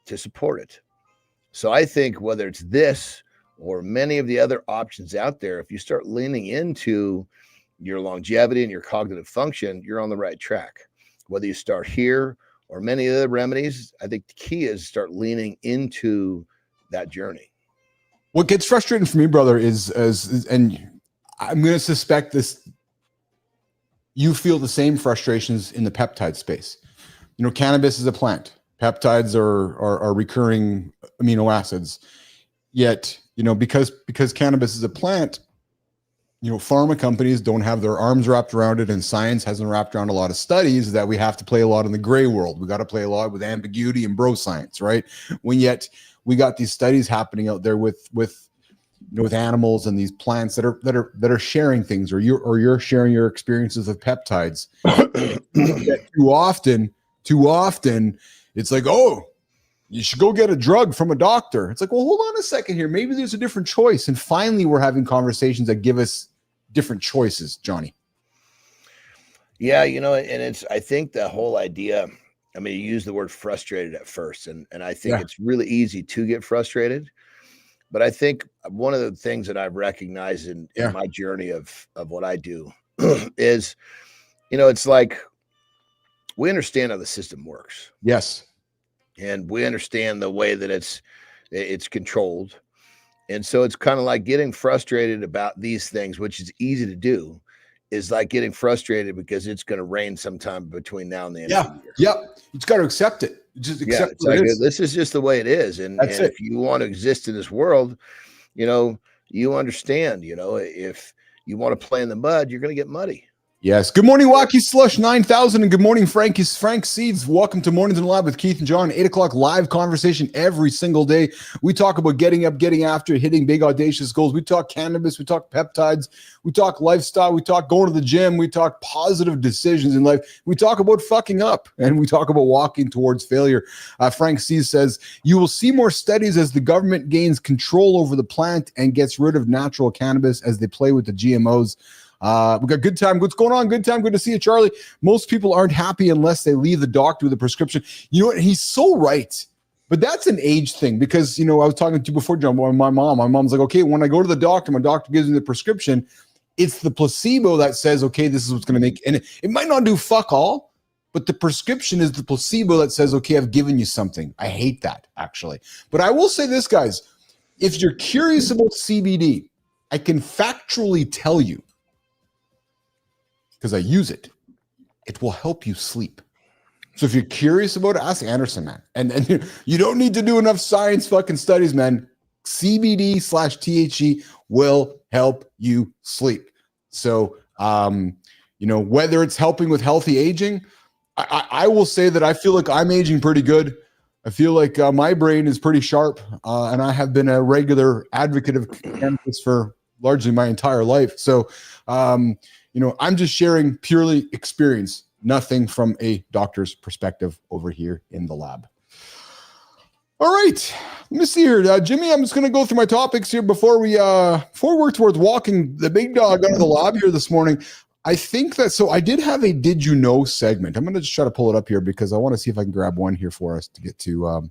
to support it. So I think whether it's this or many of the other options out there, if you start leaning into your longevity and your cognitive function, you're on the right track. Whether you start here or many other remedies, I think the key is start leaning into that journey. What gets frustrating for me, brother, is and I'm going to suspect this, you feel the same frustrations in the peptide space. You know, cannabis is a plant. Peptides are recurring amino acids. Yet, you know, because cannabis is a plant, you know, pharma companies don't have their arms wrapped around it, and science hasn't wrapped around a lot of studies, that we have to play a lot in the gray world. We got to play a lot with ambiguity and bro science, right? When yet we got these studies happening out there with animals and these plants that are sharing things, or you're sharing your experiences of peptides. Too often, it's like, oh, you should go get a drug from a doctor. It's like, well, hold on a second here. Maybe there's a different choice. And finally, we're having conversations that give us different choices, Johnny. Yeah, you know, and I think the whole idea, I mean, you use the word frustrated at first, and I think it's really easy to get frustrated. But I think one of the things that I've recognized in my journey of what I do is, you know, it's like we understand how the system works. Yes. And we understand the way that it's controlled. And so it's kind of like getting frustrated about these things, which is easy to do, is like getting frustrated because it's going to rain sometime between now and the end of the year. Yep. You just got to accept it. Just accept it's like, this is just the way it is. And if you want to exist in this world, you know, you understand, you know, if you want to play in the mud, you're going to get muddy. Yes. Good morning, Wacky Slush 9000, and good morning, Frank Seeds. Welcome to Mornings in the Lab with Keith and John. 8 o'clock live conversation every single day. We talk about getting up, getting after, hitting big audacious goals. We talk cannabis, we talk peptides, we talk lifestyle, we talk going to the gym, we talk positive decisions in life. We talk about fucking up, and we talk about walking towards failure. Frank Seeds says, you will see more studies as the government gains control over the plant and gets rid of natural cannabis as they play with the GMOs. We got good time. What's going on? Good time. Good to see you, Charlie. Most people aren't happy unless they leave the doctor with a prescription. You know what? He's so right. But that's an age thing, because, you know, I was talking to you before, John, my mom's like, okay, when I go to the doctor, my doctor gives me the prescription. It's the placebo that says, okay, this is what's going to make, and it might not do fuck all, but the prescription is the placebo that says, okay, I've given you something. I hate that, actually. But I will say this, guys, if you're curious about CBD, I can factually tell you, because I use it, it will help you sleep. So if you're curious about it, ask Andersen, man. And you don't need to do enough science fucking studies, man. CBD/THC will help you sleep. So, whether it's helping with healthy aging, I will say that I feel like I'm aging pretty good. I feel like my brain is pretty sharp, and I have been a regular advocate of cannabis for largely my entire life. So, I'm just sharing purely experience, nothing from a doctor's perspective over here in the lab. All right, let me see here, Jimmy. I'm just going to go through my topics here before we work towards walking the big dog out of the lab here this morning. I think that I did have a "Did you know" segment. I'm going to just try to pull it up here because I want to see if I can grab one here for us to get to.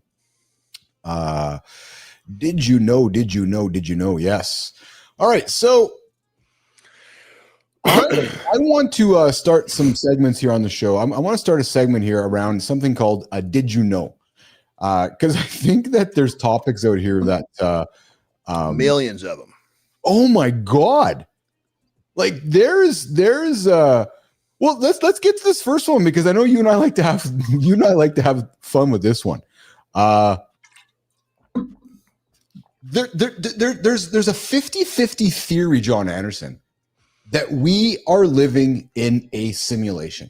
Did you know? Did you know? Did you know? Yes. All right, so I want to start some segments here on the show. I want to start a segment here around something called "Did you know." Because I think that there's topics out here that millions of them. Oh my God. Like there's well, let's get to this first one because I know you and I like to have fun with this one. There's a 50-50 theory, John Andersen, that we are living in a simulation.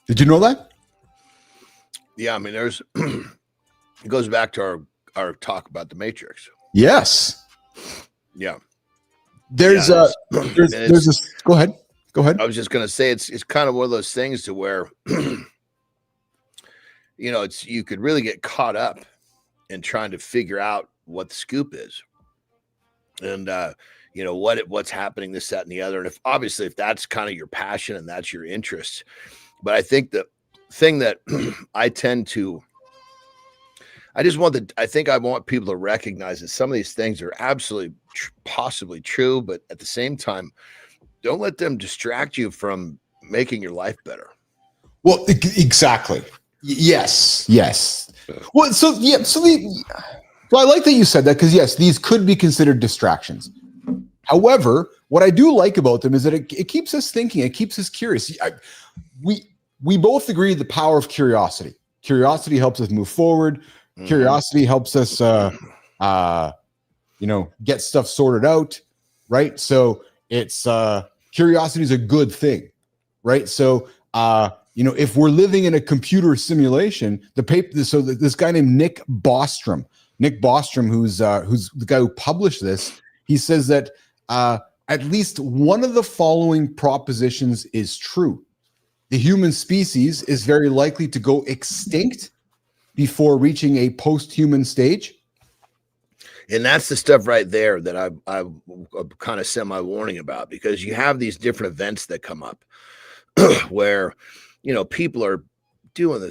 Did you know that? Yeah, I mean, it goes back to our talk about the Matrix. Yes. Yeah. There's go ahead. I was just gonna say it's kind of one of those things to where you could really get caught up in trying to figure out what the scoop is. And what's happening, this, that, and the other. And if that's kind of your passion and that's your interest. But I think the thing that I want people to recognize that some of these things are absolutely possibly true, but at the same time, don't let them distract you from making your life better. Well, exactly. Yes. Well, so I like that you said that because yes, these could be considered distractions. However, what I do like about them is that it keeps us thinking, it keeps us curious. We both agree the power of curiosity. Curiosity helps us move forward. Mm-hmm. Curiosity helps us, get stuff sorted out, right? So it's curiosity is a good thing, right? So if we're living in a computer simulation, this guy named Nick Bostrom, who's the guy who published this, he says that at least one of the following propositions is true. The human species is very likely to go extinct before reaching a post-human stage. And that's the stuff right there that I'm kind of semi-warning about, because you have these different events that come up where, people are doing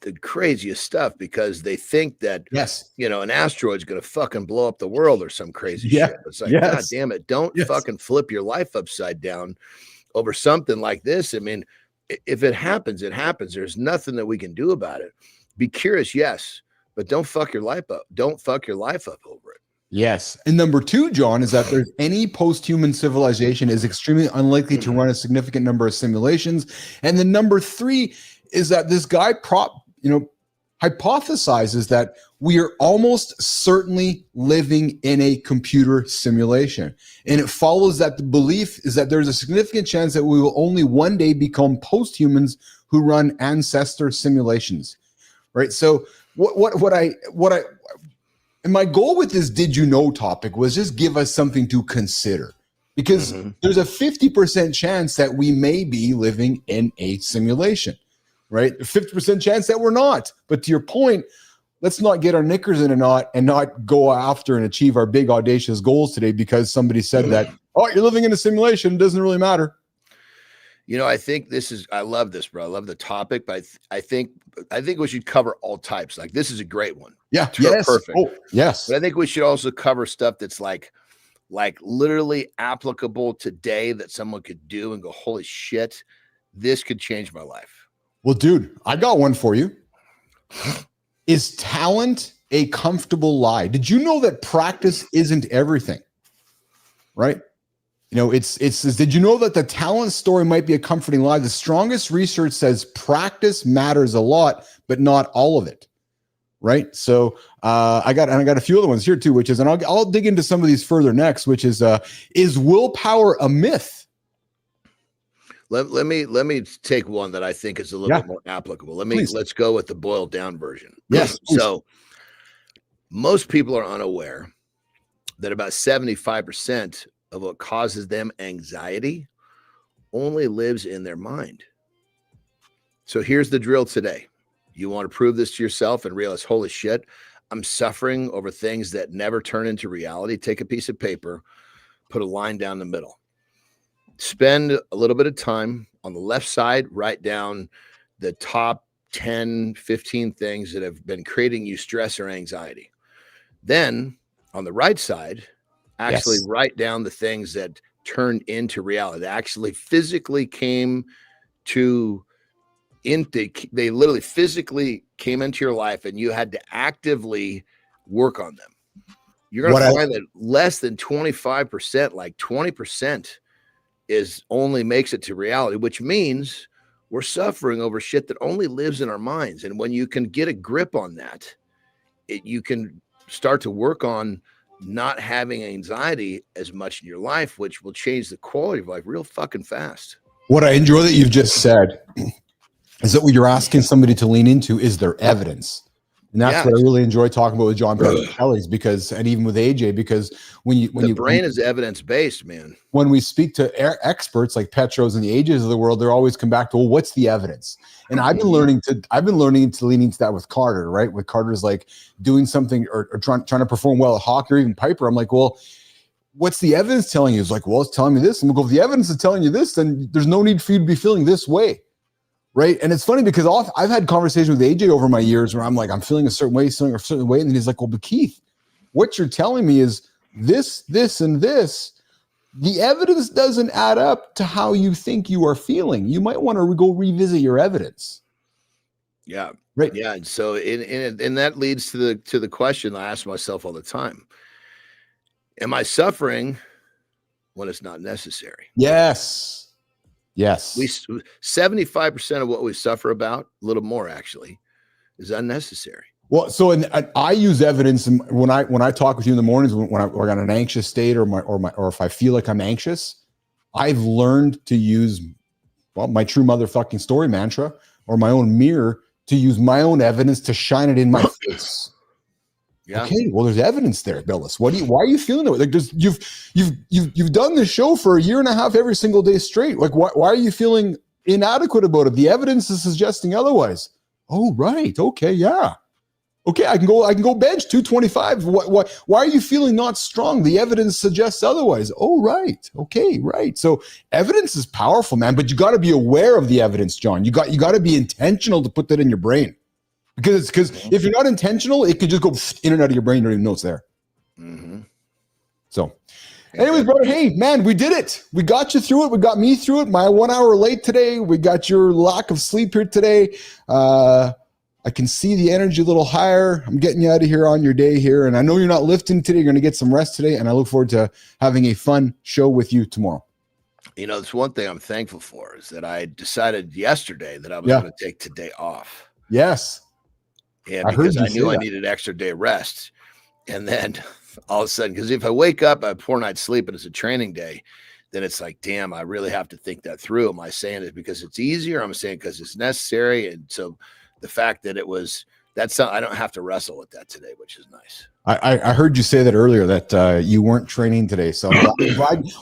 the craziest stuff because they think that, an asteroid's going to fucking blow up the world or some crazy shit. It's like, God damn it. Don't fucking flip your life upside down over something like this. I mean, if it happens, it happens. There's nothing that we can do about it. Be curious, yes, but don't fuck your life up. Don't fuck your life up over it. Yes. And number two, John, is that there's any post-human civilization is extremely unlikely to run a significant number of simulations. And then number three is that this guy hypothesizes that we are almost certainly living in a computer simulation. And it follows that the belief is that there's a significant chance that we will only one day become post-humans who run ancestor simulations. Right. So and my goal with this "Did you know" topic was just give us something to consider, because there's a 50% chance that we may be living in a simulation, right? A 50% chance that we're not. But to your point, let's not get our knickers in a knot and not go after and achieve our big audacious goals today because somebody said that, oh, you're living in a simulation. It doesn't really matter. I think I love this, bro. I love the topic, but I think we should cover all types. Like, this is a great one. Yeah. Yes. Perfect. Oh, yes. But I think we should also cover stuff that's like literally applicable today that someone could do and go, holy shit, this could change my life. Well, dude, I got one for you. Is talent a comfortable lie? Did you know that practice isn't everything? Right? You know, it's did you know that the talent story might be a comforting lie? The strongest research says practice matters a lot, but not all of it. Right. So I got a few other ones here too, which is, and I'll dig into some of these further next, which is willpower a myth? Let me take one that I think is a little bit more applicable. Let's go with the boiled down version. Yes. So most people are unaware that about 75% of what causes them anxiety only lives in their mind. So here's the drill today. You want to prove this to yourself and realize, holy shit, I'm suffering over things that never turn into reality. Take a piece of paper, put a line down the middle. Spend a little bit of time on the left side, write down the top 10, 15 things that have been creating you stress or anxiety. Then on the right side, actually write down the things that turned into reality, that actually physically came to they literally physically came into your life and you had to actively work on them. You're going to find that less than 25%, like 20% is only makes it to reality, which means we're suffering over shit that only lives in our minds. And when you can get a grip on that, you can start to work on not having anxiety as much in your life, which will change the quality of life real fucking fast. What I enjoy that you've just said is that what you're asking somebody to lean into is their evidence. And that's what I really enjoy talking about with John Kelly's because, and even with AJ, because when the brain is evidence-based, man. When we speak to experts like Petros and the AJs of the world, they're always come back to, well, what's the evidence? And I've been learning to lean into that with Carter, right? With Carter's like doing something or trying to perform well at hockey or even Piper. I'm like, well, what's the evidence telling you? It's like, well, it's telling me this. And we'll go, if the evidence is telling you this, then there's no need for you to be feeling this way. Right. And it's funny because I've had conversations with AJ over my years where I'm like, I'm feeling a certain way, feeling a certain way. And then he's like, well, but Keith, what you're telling me is this, and this. The evidence doesn't add up to how you think you are feeling. You might want to go revisit your evidence. Yeah. Right. Yeah. And so and that leads to the question I ask myself all the time. Am I suffering when it's not necessary? Yes. Yes. 75% of what we suffer about, a little more actually, is unnecessary. Well, so I use evidence when I talk with you in the mornings when I'm in an anxious state or if I feel like I'm anxious, I've learned to use my true motherfucking story mantra or my own mirror to use my own evidence to shine it in my face. Yeah. Okay. Well, there's evidence there, Bilous. Why are you feeling that way? Like, you've done this show for a year and a half every single day straight. Like, why are you feeling inadequate about it? The evidence is suggesting otherwise. Oh, right. Okay. Yeah. Okay. I can go bench 225. Why are you feeling not strong? The evidence suggests otherwise. Oh, right. Okay. Right. So evidence is powerful, man, but you got to be aware of the evidence, John. You got to be intentional to put that in your brain. Because if you're not intentional, it could just go in and out of your brain. You don't even know it's there. Mm-hmm. So anyways, brother, hey, man, we did it. We got you through it. We got me through it. My 1 hour late today. We got your lack of sleep here today. I can see the energy a little higher. I'm getting you out of here on your day here. And I know you're not lifting today. You're going to get some rest today. And I look forward to having a fun show with you tomorrow. You know, it's one thing I'm thankful for is that I decided yesterday that I was going to take today off. Yes. And because I knew I needed extra day rest. And then all of a sudden, because if I wake up, I have a poor night's sleep and it's a training day, then it's like, damn, I really have to think that through. Am I saying it because it's easier? I'm saying because it's necessary. And so the fact that I don't have to wrestle with that today, which is nice. I heard you say that earlier that you weren't training today. So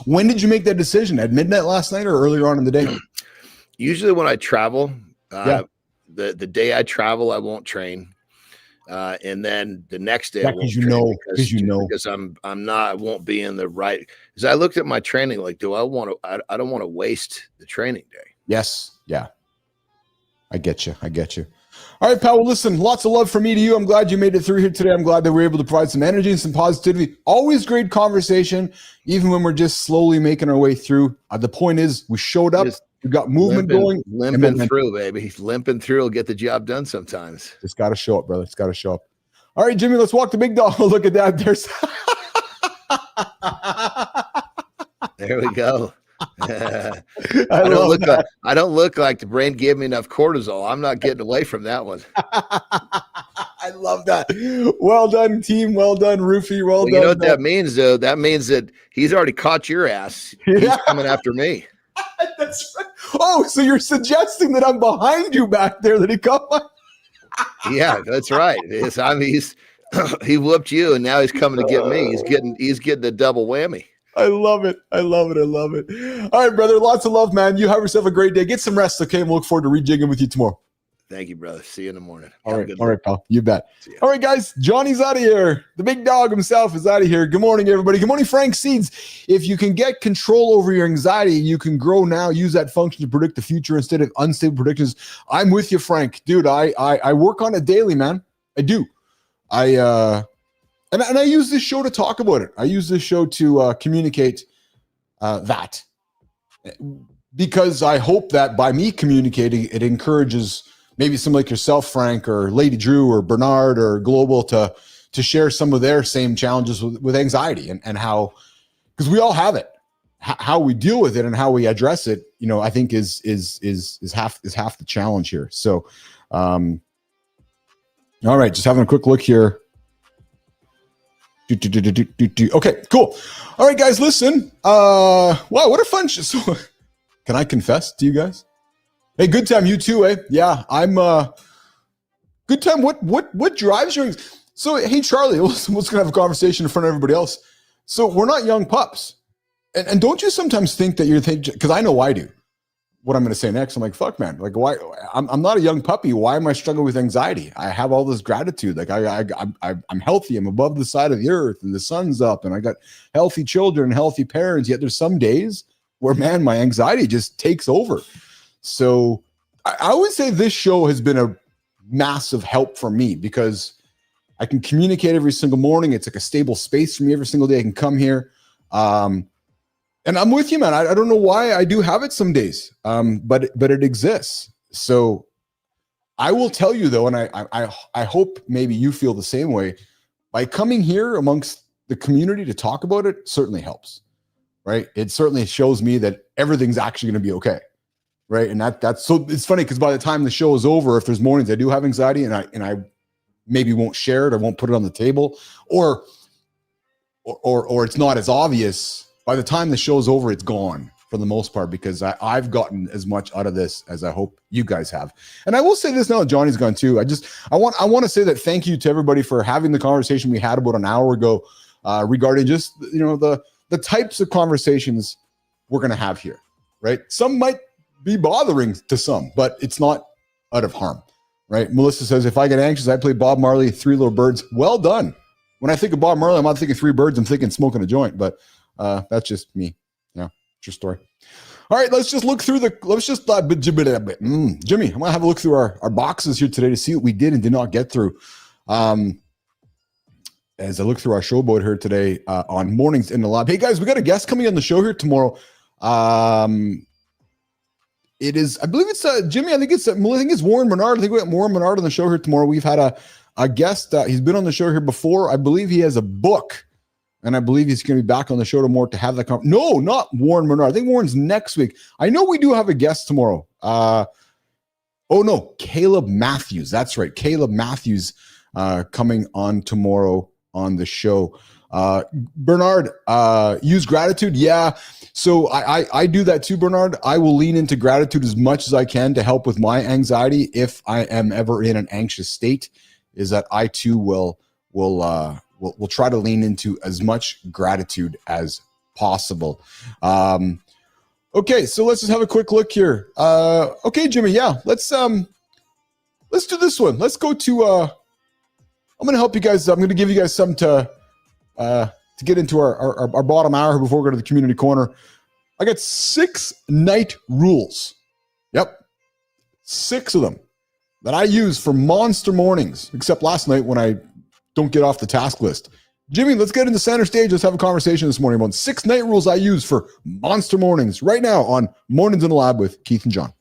when did you make that decision? At midnight last night or earlier on in the day? Usually when I travel, the day I travel, I won't train. And then the next day, because I won't be in the right. Because I looked at my training, like, I don't want to waste the training day. Yes. Yeah. I get you. All right, pal. Well, listen, lots of love from me to you. I'm glad you made it through here today. I'm glad that we're able to provide some energy and some positivity. Always great conversation, even when we're just slowly making our way through. The point is, we showed up. We got movement going. Limping through, baby. Limping through will get the job done sometimes. Just got to show up, brother. It's got to show up. All right, Jimmy, let's walk the big dog. Look at that. There we go. I don't look like the brain gave me enough cortisol. I'm not getting away from that one. I love that. Well done, team. Well done, Roofy. Well done. You know what that means, though? That means that he's already caught your ass. He's coming after me. That's right. Oh, so you're suggesting that I'm behind you back there, that he caught my... Yeah, that's right. He whooped you, and now he's coming to get me. He's getting a double whammy. I love it. I love it. I love it. All right, brother. Lots of love, man. You have yourself a great day. Get some rest, okay? And we'll look forward to rejigging with you tomorrow. Thank you, brother. See you in the morning. All right, pal. You bet. All right, guys. Johnny's out of here. The big dog himself is out of here. Good morning, everybody. Good morning, Frank Seeds. If you can get control over your anxiety, you can grow now. Use that function to predict the future instead of unstable predictions. I'm with you, Frank. Dude, I work on it daily, man. I do. And I use this show to talk about it. I use this show to communicate that, because I hope that by me communicating, it encourages maybe someone like yourself, Frank, or Lady Drew, or Bernard, or Global to share some of their same challenges with anxiety and how, because we all have it. How we deal with it and how we address it, I think is half the challenge here. So, all right, just having a quick look here. Okay, cool. All right, guys, listen. Wow, what a fun show. So, can I confess to you guys? Hey, good time, you too, eh? Yeah, I'm good time. What drives your... So, hey, Charlie, let's gonna have a conversation in front of everybody else. So we're not young pups. And don't you sometimes think that you're thinking, because I know I do, what I'm going to say next. I'm like, fuck, man. Like, why? I'm not a young puppy. Why am I struggling with anxiety? I have all this gratitude. Like, I'm healthy. I'm above the side of the earth, and the sun's up, and I got healthy children, healthy parents. Yet there's some days where, man, my anxiety just takes over. So I would say this show has been a massive help for me, because I can communicate every single morning. It's like a stable space for me every single day. I can come here. And I'm with you, man. I don't know why I do have it some days, but it exists. So I will tell you, though, and I hope maybe you feel the same way. By coming here amongst the community to talk about it certainly helps, right? It certainly shows me that everything's actually going to be okay, right? And that's so it's funny, because by the time the show is over, if there's mornings I do have anxiety and I maybe won't share it, I won't put it on the table, or it's not as obvious. By the time the show's over, it's gone for the most part, because I've gotten as much out of this as I hope you guys have. And I will say this now that Johnny's gone too. I want to say that thank you to everybody for having the conversation we had about an hour ago regarding just the types of conversations we're going to have here, right? Some might be bothering to some, but it's not out of harm, right? Melissa says, if I get anxious, I play Bob Marley, Three Little Birds. Well done. When I think of Bob Marley, I'm not thinking Three Birds. I'm thinking smoking a joint, but that's just me. Yeah, it's your story. All right, let's just look through Jimmy, I'm gonna have a look through our boxes here today to see what we did and did not get through. As I look through our showboat here today on Mornings in the Lab. Hey guys, we got a guest coming on the show here tomorrow. It is, I believe it's Jimmy. I think it's Warren Bernard. I think we got Warren Bernard on the show here tomorrow. We've had a guest. He's been on the show here before. I believe he has a book. And I believe he's going to be back on the show tomorrow to have that conversation. No, not Warren Bernard. I think Warren's next week. I know we do have a guest tomorrow. Caleb Matthews. That's right. Caleb Matthews coming on tomorrow on the show. Bernard, use gratitude. Yeah. So I do that too, Bernard. I will lean into gratitude as much as I can to help with my anxiety if I am ever in an anxious state, is that I too will try to lean into as much gratitude as possible. Okay, so let's just have a quick look here. Okay, Jimmy, yeah, let's do this one. Let's go to I'm going to help you guys. I'm going to give you guys some to get into our bottom hour before we go to the community corner. I got 6 night rules. Yep, 6 of them. that I use for monster mornings, except last night when I don't get off the task list. Jimmy, let's get into center stage. Let's have a conversation this morning about 6 night rules I use for monster mornings right now on Mornings in the Lab with Keith and John.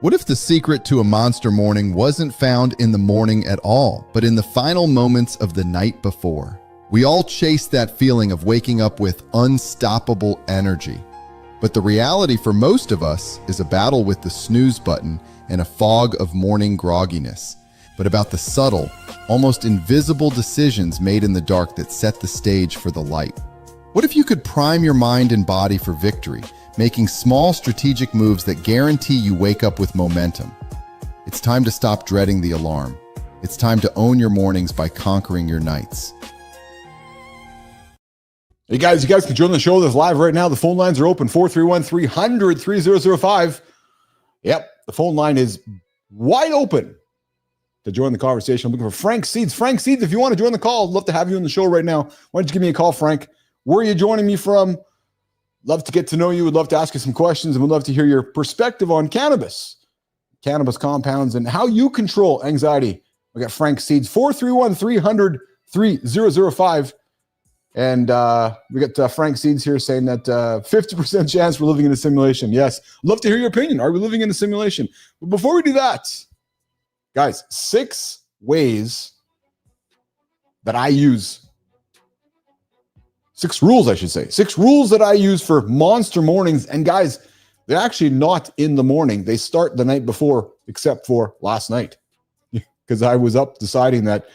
What if the secret to a monster morning wasn't found in the morning at all, but in the final moments of the night before? We all chase that feeling of waking up with unstoppable energy. But the reality for most of us is a battle with the snooze button and a fog of morning grogginess. But about the subtle, almost invisible decisions made in the dark that set the stage for the light. What if you could prime your mind and body for victory, making small strategic moves that guarantee you wake up with momentum? It's time to stop dreading the alarm. It's time to own your mornings by conquering your nights. Hey guys, you guys can join the show that's live right now. The phone lines are open, 431-300-3005. Yep, the phone line is wide open to join the conversation. I'm looking for Frank Seeds. Frank Seeds, if you want to join the call, I'd love to have you on the show right now. Why don't you give me a call, Frank? Where are you joining me from? Love to get to know you. Would love to ask you some questions, and would love to hear your perspective on cannabis compounds, and how you control anxiety. We got Frank Seeds, 431-300-3005. And we got Frank Seeds here saying that 50% chance we're living in a simulation. Yes. Love to hear your opinion. Are we living in a simulation? But before we do that, guys, 6 ways that I use, 6 rules, I should say. 6 rules that I use for monster mornings. And guys, they're actually not in the morning. They start the night before, except for last night. Because I was up deciding that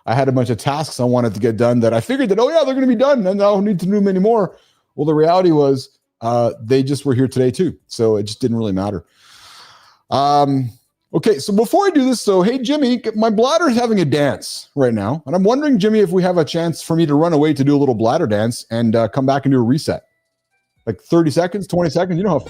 I had a bunch of tasks I wanted to get done that I figured that, oh yeah, they're going to be done and I don't need to do them anymore. Well, the reality was they just were here today too. So it just didn't really matter. Okay, so before I do this, so hey, Jimmy, my bladder is having a dance right now. And I'm wondering, Jimmy, if we have a chance for me to run away to do a little bladder dance and come back and do a reset. Like 30 seconds, 20 seconds, you know how...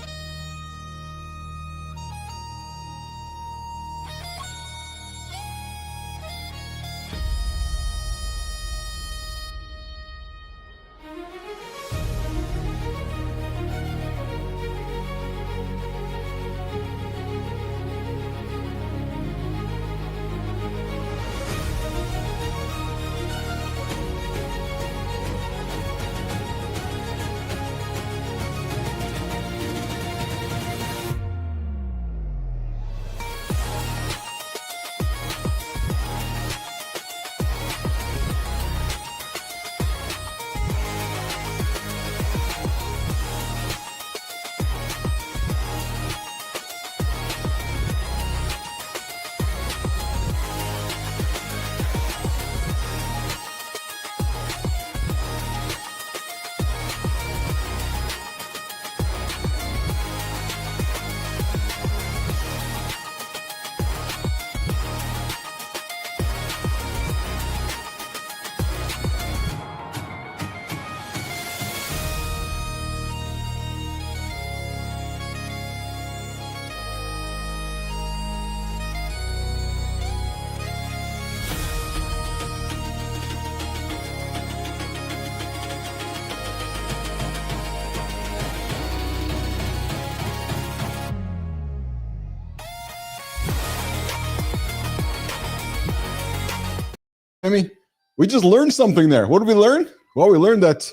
I mean, we just learned something there. What did we learn? Well, we learned that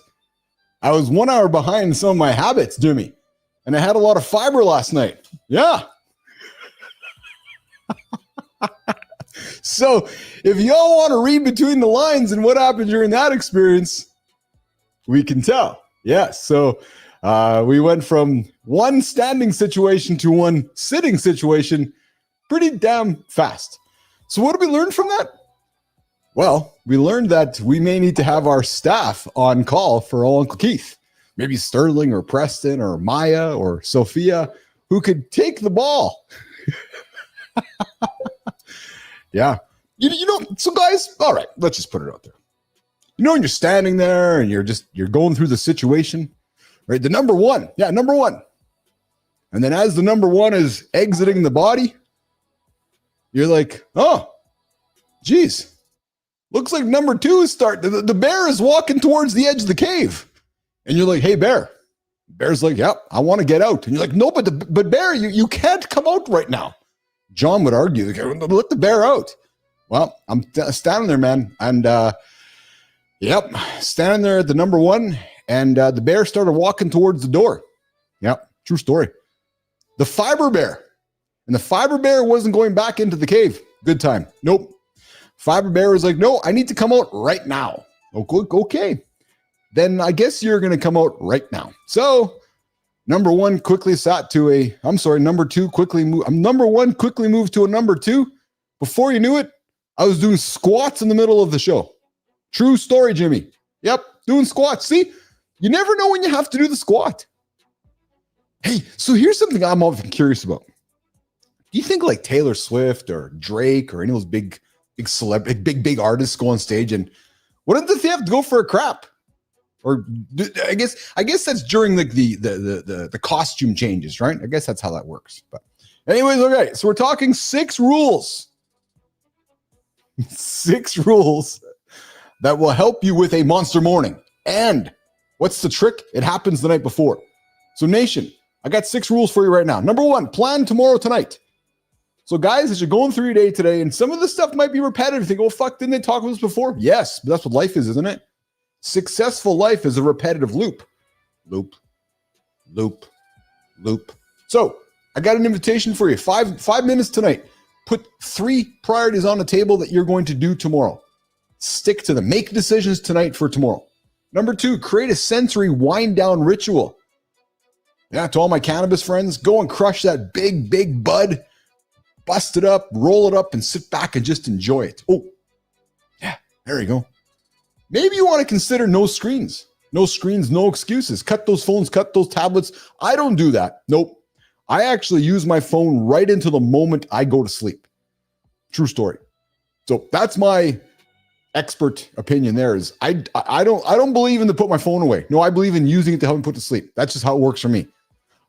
I was 1 hour behind some of my habits, Jimmy, and I had a lot of fiber last night. Yeah. So if y'all want to read between the lines and what happened during that experience, we can tell. Yes. So we went from one standing situation to one sitting situation pretty damn fast. So what did we learn from that? Well, we learned that we may need to have our staff on call for old Uncle Keith. Maybe Sterling or Preston or Maya or Sophia, who could take the ball. Yeah. You know, so guys, all right, let's just put it out there. You know, when you're standing there and you're going through the situation, right? The number one. Yeah, number one. And then as the number one is exiting the body, you're like, oh, geez. Looks like number two is starting. The bear is walking towards the edge of the cave. And you're like, hey, bear, Bear's like, yep, I want to get out. And you're like, no, but Bear, you can't come out right now. John would argue, let the bear out. Well, I'm standing there, man. And yep, standing there at the number one. And the bear started walking towards the door. Yep, true story. The fiber bear. And the fiber bear wasn't going back into the cave. Good time. Nope. Fiber bear was like, no, I need to come out right now. Okay. Then I guess you're going to come out right now. So number one quickly sat to number two quickly moved. Number one quickly moved to a number two. Before you knew it, I was doing squats in the middle of the show. True story, Jimmy. Yep, doing squats. See, you never know when you have to do the squat. Hey, so here's something I'm often curious about. Do you think like Taylor Swift or Drake or any of those big big artists go on stage and what if they have to go for a crap? Or I guess that's during like the costume changes, right? I guess that's how that works. But anyways, okay. So we're talking 6 rules. 6 rules that will help you with a monster morning. And what's the trick? It happens the night before. So nation, I got 6 rules for you right now. Number 1, plan tomorrow tonight. So guys, as you're going through your day today, and some of the stuff might be repetitive. You think, oh, fuck, didn't they talk about this before? Yes, but that's what life is, isn't it? Successful life is a repetitive loop. Loop. So I got an invitation for you. 5 minutes tonight. Put 3 priorities on the table that you're going to do tomorrow. Stick to them. Make decisions tonight for tomorrow. Number 2, create a sensory wind down ritual. Yeah, to all my cannabis friends, go and crush that big bud. Bust it up, roll it up, and sit back and just enjoy it. Oh, yeah, there you go. Maybe you want to consider no screens. No screens, no excuses. Cut those phones, cut those tablets. I don't do that. Nope. I actually use my phone right into the moment I go to sleep. True story. So that's my expert opinion there is I don't believe in to put my phone away. No, I believe in using it to help me put to sleep. That's just how it works for me.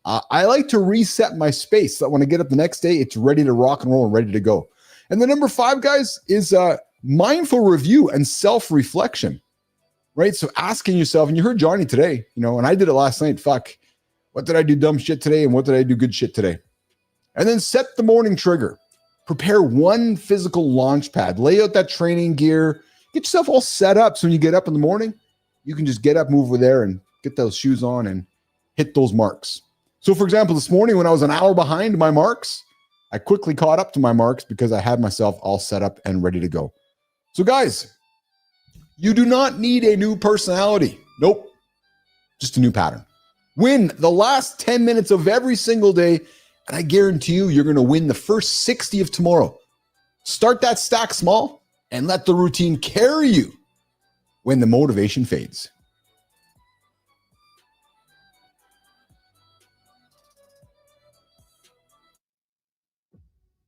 I like to reset my space so that when I get up the next day, it's ready to rock and roll and ready to go. And the number 5, guys, is mindful review and self-reflection, right? So asking yourself, and you heard Johnny today, and I did it last night. Fuck, what did I do dumb shit today? And what did I do good shit today? And then set the morning trigger. Prepare one physical launch pad. Lay out that training gear. Get yourself all set up so when you get up in the morning, you can just get up, move over there, and get those shoes on and hit those marks. So, for example, this morning when I was an hour behind my marks, I quickly caught up to my marks because I had myself all set up and ready to go. So, guys, you do not need a new personality. Nope. Just a new pattern. Win the last 10 minutes of every single day, and I guarantee you're going to win the first 60 of tomorrow. Start that stack small and let the routine carry you when the motivation fades.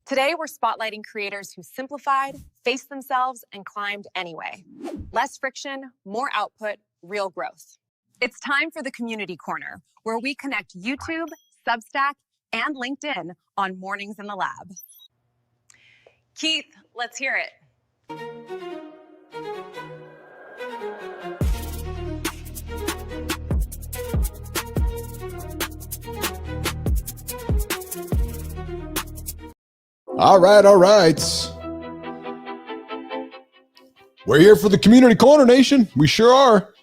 Today, we're spotlighting creators who simplified, faced themselves, and climbed anyway. Less friction, more output, real growth. It's time for the Community Corner, where we connect YouTube, Substack, and LinkedIn on Mornings in the Lab. Keith, let's hear it. All right. We're here for the Community Corner, Nation. We sure are.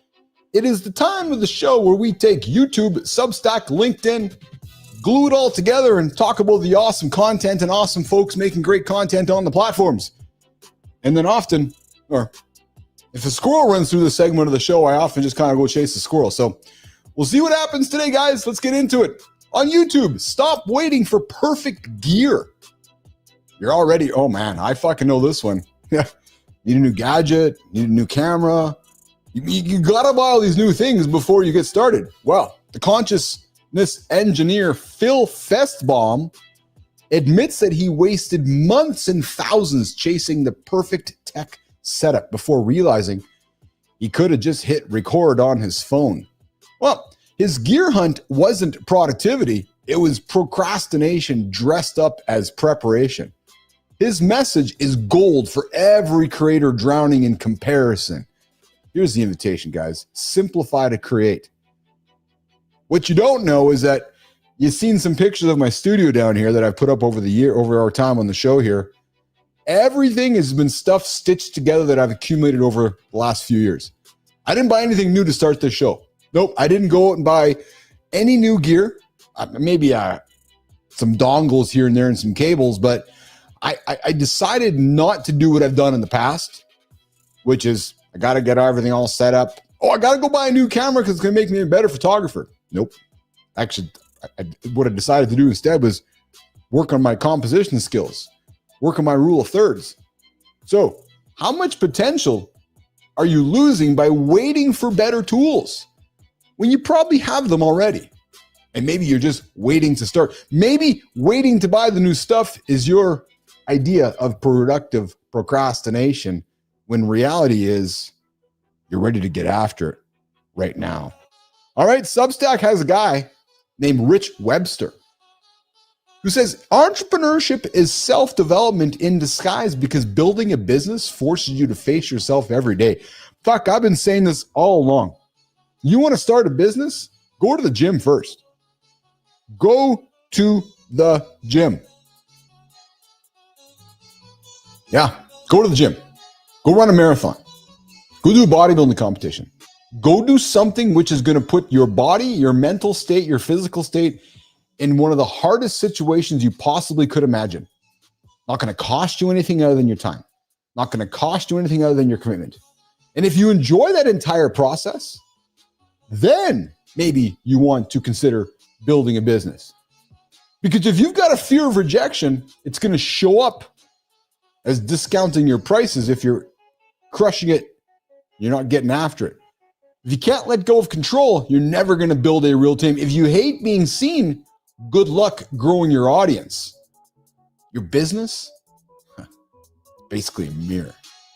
It is the time of the show where we take YouTube, Substack, LinkedIn, glue it all together and talk about the awesome content and awesome folks making great content on the platforms. And then often, or if a squirrel runs through the segment of the show, I often just kind of go chase the squirrel. So we'll see what happens today, guys. Let's get into it. On YouTube, stop waiting for perfect gear. You're already, oh man, I fucking know this one. Need a new gadget, need a new camera. You gotta buy all these new things before you get started. Well, the consciousness engineer Phil Festbaum admits that he wasted months and thousands chasing the perfect tech setup before realizing he could have just hit record on his phone. Well, his gear hunt wasn't productivity. It was procrastination dressed up as preparation. His message is gold for every creator drowning in comparison. Here's the invitation, guys. Simplify to create. What you don't know is that you've seen some pictures of my studio down here that I've put up over our time on the show here. Everything has been stuff stitched together that I've accumulated over the last few years. I didn't buy anything new to start this show. Nope, I didn't go out and buy any new gear. Maybe some dongles here and there and some cables, but I decided not to do what I've done in the past, which is I got to get everything all set up. Oh, I got to go buy a new camera because it's going to make me a better photographer. Nope. Actually, what I decided to do instead was work on my composition skills, work on my rule of thirds. So how much potential are you losing by waiting for better tools when you probably have them already? And maybe you're just waiting to start. Maybe waiting to buy the new stuff is your idea of productive procrastination, when reality is you're ready to get after it right now. All right, Substack has a guy named Rich Webster who says entrepreneurship is self-development in disguise because building a business forces you to face yourself every day. Fuck, I've been saying this all along. You want to start a business? Go to the gym first. Go to the gym. Yeah, go to the gym. Go run a marathon. Go do a bodybuilding competition. Go do something which is going to put your body, your mental state, your physical state in one of the hardest situations you possibly could imagine. Not going to cost you anything other than your time. Not going to cost you anything other than your commitment. And if you enjoy that entire process, then maybe you want to consider building a business. Because if you've got a fear of rejection, it's going to show up as discounting your prices. If you're crushing it, you're not getting after it. If you can't let go of control, you're never going to build a real team. If you hate being seen, good luck growing your audience. Your business, basically a mirror.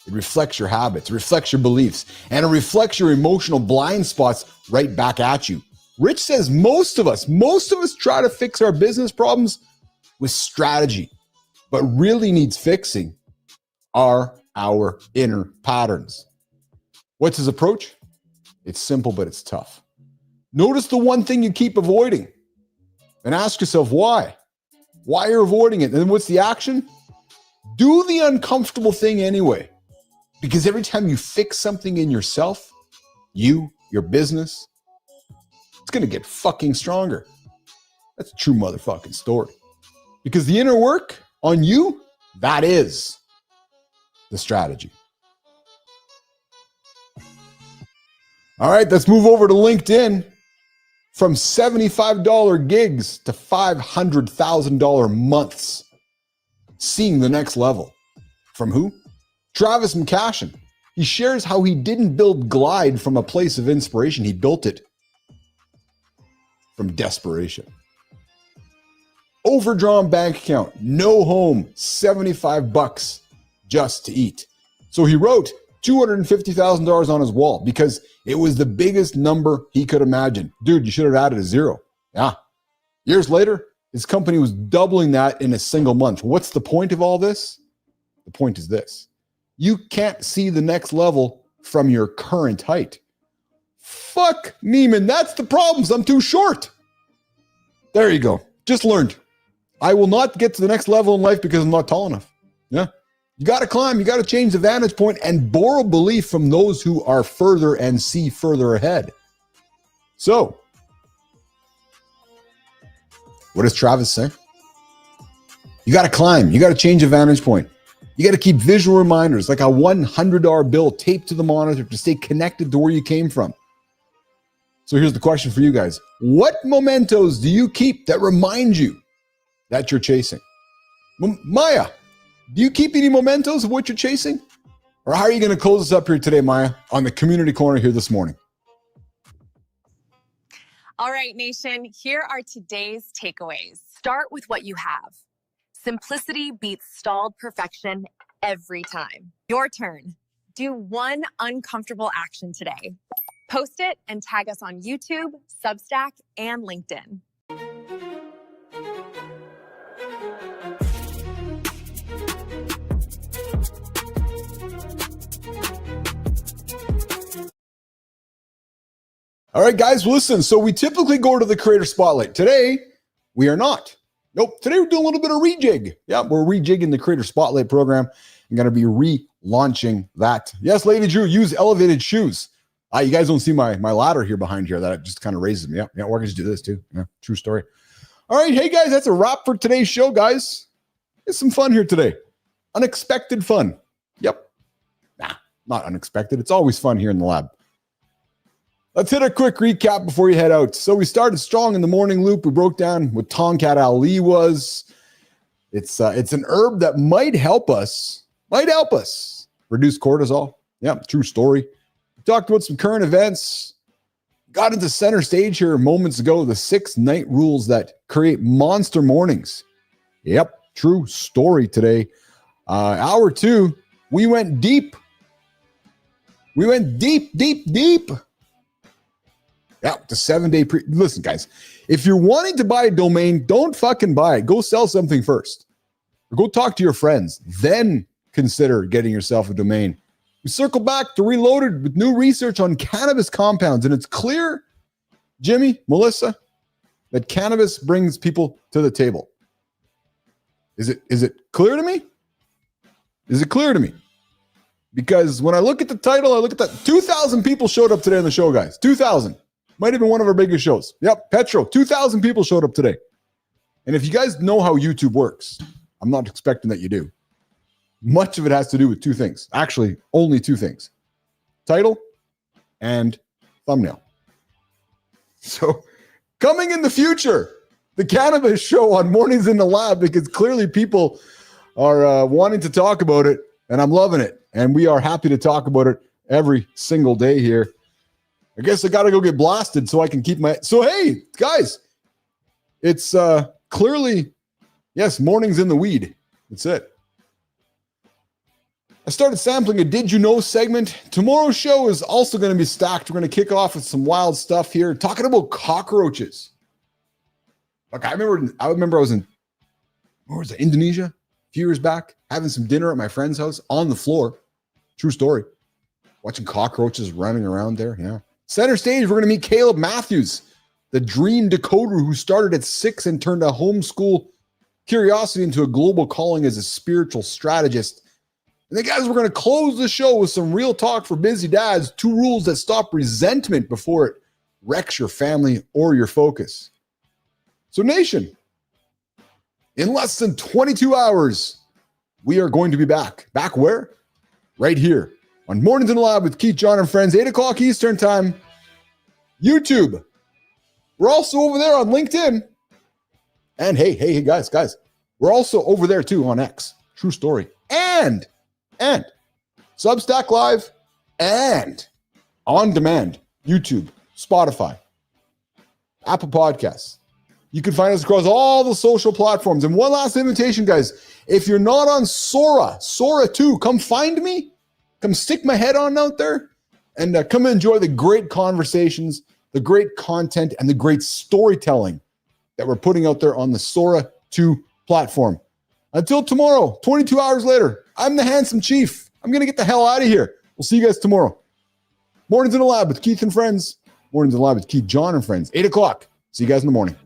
It reflects your habits, it reflects your beliefs, and it reflects your emotional blind spots right back at you. Rich says most of us try to fix our business problems with strategy, but really needs fixing are our inner patterns. What's his approach? It's simple, but it's tough. Notice the one thing you keep avoiding and ask yourself why. Why you're avoiding it. And then what's the action? Do the uncomfortable thing anyway. Because every time you fix something in yourself, your business, it's going to get fucking stronger. That's a true motherfucking story. Because the inner work on you, that is the strategy. All right, let's move over to LinkedIn. From $75 gigs to $500,000 months. Seeing the next level. From who? Travis McCashin. He shares how he didn't build Glide from a place of inspiration. He built it from desperation. Overdrawn bank account, no home, $75 just to eat. So he wrote $250,000 on his wall because it was the biggest number he could imagine. Dude, you should have added a zero. Yeah. Years later, his company was doubling that in a single month. What's the point of all this? The point is this. You can't see the next level from your current height. Fuck Neiman, that's the problems. I'm too short. There you go. Just learned. I will not get to the next level in life because I'm not tall enough. Yeah. You got to climb. You got to change the vantage point and borrow belief from those who are further and see further ahead. So, what does Travis say? You got to climb. You got to change the vantage point. You got to keep visual reminders like a $100 bill taped to the monitor to stay connected to where you came from. So here's the question for you guys. What mementos do you keep that remind you that you're chasing? Maya, do you keep any mementos of what you're chasing? Or how are you going to close us up here today, Maya, on the community corner here this morning? All right, nation, here are today's takeaways. Start with what you have. Simplicity beats stalled perfection every time. Your turn. Do one uncomfortable action today. Post it and tag us on YouTube, Substack, and LinkedIn. All right, guys, listen. So we typically go to the creator spotlight. Today, we are not. Nope. Today, we're doing a little bit of rejig. Yeah, we're rejigging the creator spotlight program. I'm going to be relaunching that. Yes, Lady Drew, use elevated shoes. You guys don't see my ladder here behind here. That just kind of raises me up. Yeah, or I can just do this too. Yeah, true story. All right, hey, guys, that's a wrap for today's show, guys. It's some fun here today. Unexpected fun. Yep. Nah, not unexpected. It's always fun here in the lab. Let's hit a quick recap before you head out. So we started strong in the morning loop. We broke down what Tongkat Ali was. It's an herb that might help us reduce cortisol. Yeah, true story. We talked about some current events. Got into center stage here moments ago, the 6 night rules that create monster mornings. Yep, true story today. Hour 2, we went deep. We went deep. Yeah, the 7-day listen, guys, if you're wanting to buy a domain, don't fucking buy it. Go sell something first. Or go talk to your friends. Then consider getting yourself a domain. We circle back to Reloaded with new research on cannabis compounds. And it's clear, Jimmy, Melissa, that cannabis brings people to the table. Is it clear to me? Is it clear to me? Because when I look at the title, I look at that. 2,000 people showed up today on the show, guys. 2,000. Might have been one of our biggest shows. Yep, Petro, 2,000 people showed up today. And if you guys know how YouTube works, I'm not expecting that you do. Much of it has to do with 2 things. Actually, only 2 things. Title and thumbnail. So, coming in the future, the cannabis show on Mornings in the Lab, because clearly people are wanting to talk about it, and I'm loving it. And we are happy to talk about it every single day here. I guess I got to go get blasted so I can keep my... So, hey, guys, it's clearly, yes, mornings in the weed. That's it. I started sampling a Did You Know segment. Tomorrow's show is also going to be stacked. We're going to kick off with some wild stuff here, talking about cockroaches. Like, I remember I was in, where was it, Indonesia a few years back, having some dinner at my friend's house on the floor. True story. Watching cockroaches running around there. Yeah. Center stage, we're going to meet Caleb Matthews, the dream decoder who started at 6 and turned a homeschool curiosity into a global calling as a spiritual strategist. And then, guys, we're going to close the show with some real talk for busy dads, 2 rules that stop resentment before it wrecks your family or your focus. So, nation, in less than 22 hours, we are going to be back. Back where? Right here on Mornings in the Lab with Keith, John, and friends, 8 o'clock Eastern time. YouTube. We're also over there on LinkedIn. And hey, guys, we're also over there too on X. True story. And Substack Live and on demand, YouTube, Spotify, Apple Podcasts. You can find us across all the social platforms. And one last invitation, guys. If you're not on Sora 2, come find me. Come stick my head on out there and come enjoy the great conversations, the great content, and the great storytelling that we're putting out there on the Sora 2 platform. Until tomorrow, 22 hours later, I'm the Handsome Chief. I'm going to get the hell out of here. We'll see you guys tomorrow. Mornings in the Lab with Keith and friends. Mornings in the Lab with Keith, John, and friends. 8 o'clock. See you guys in the morning.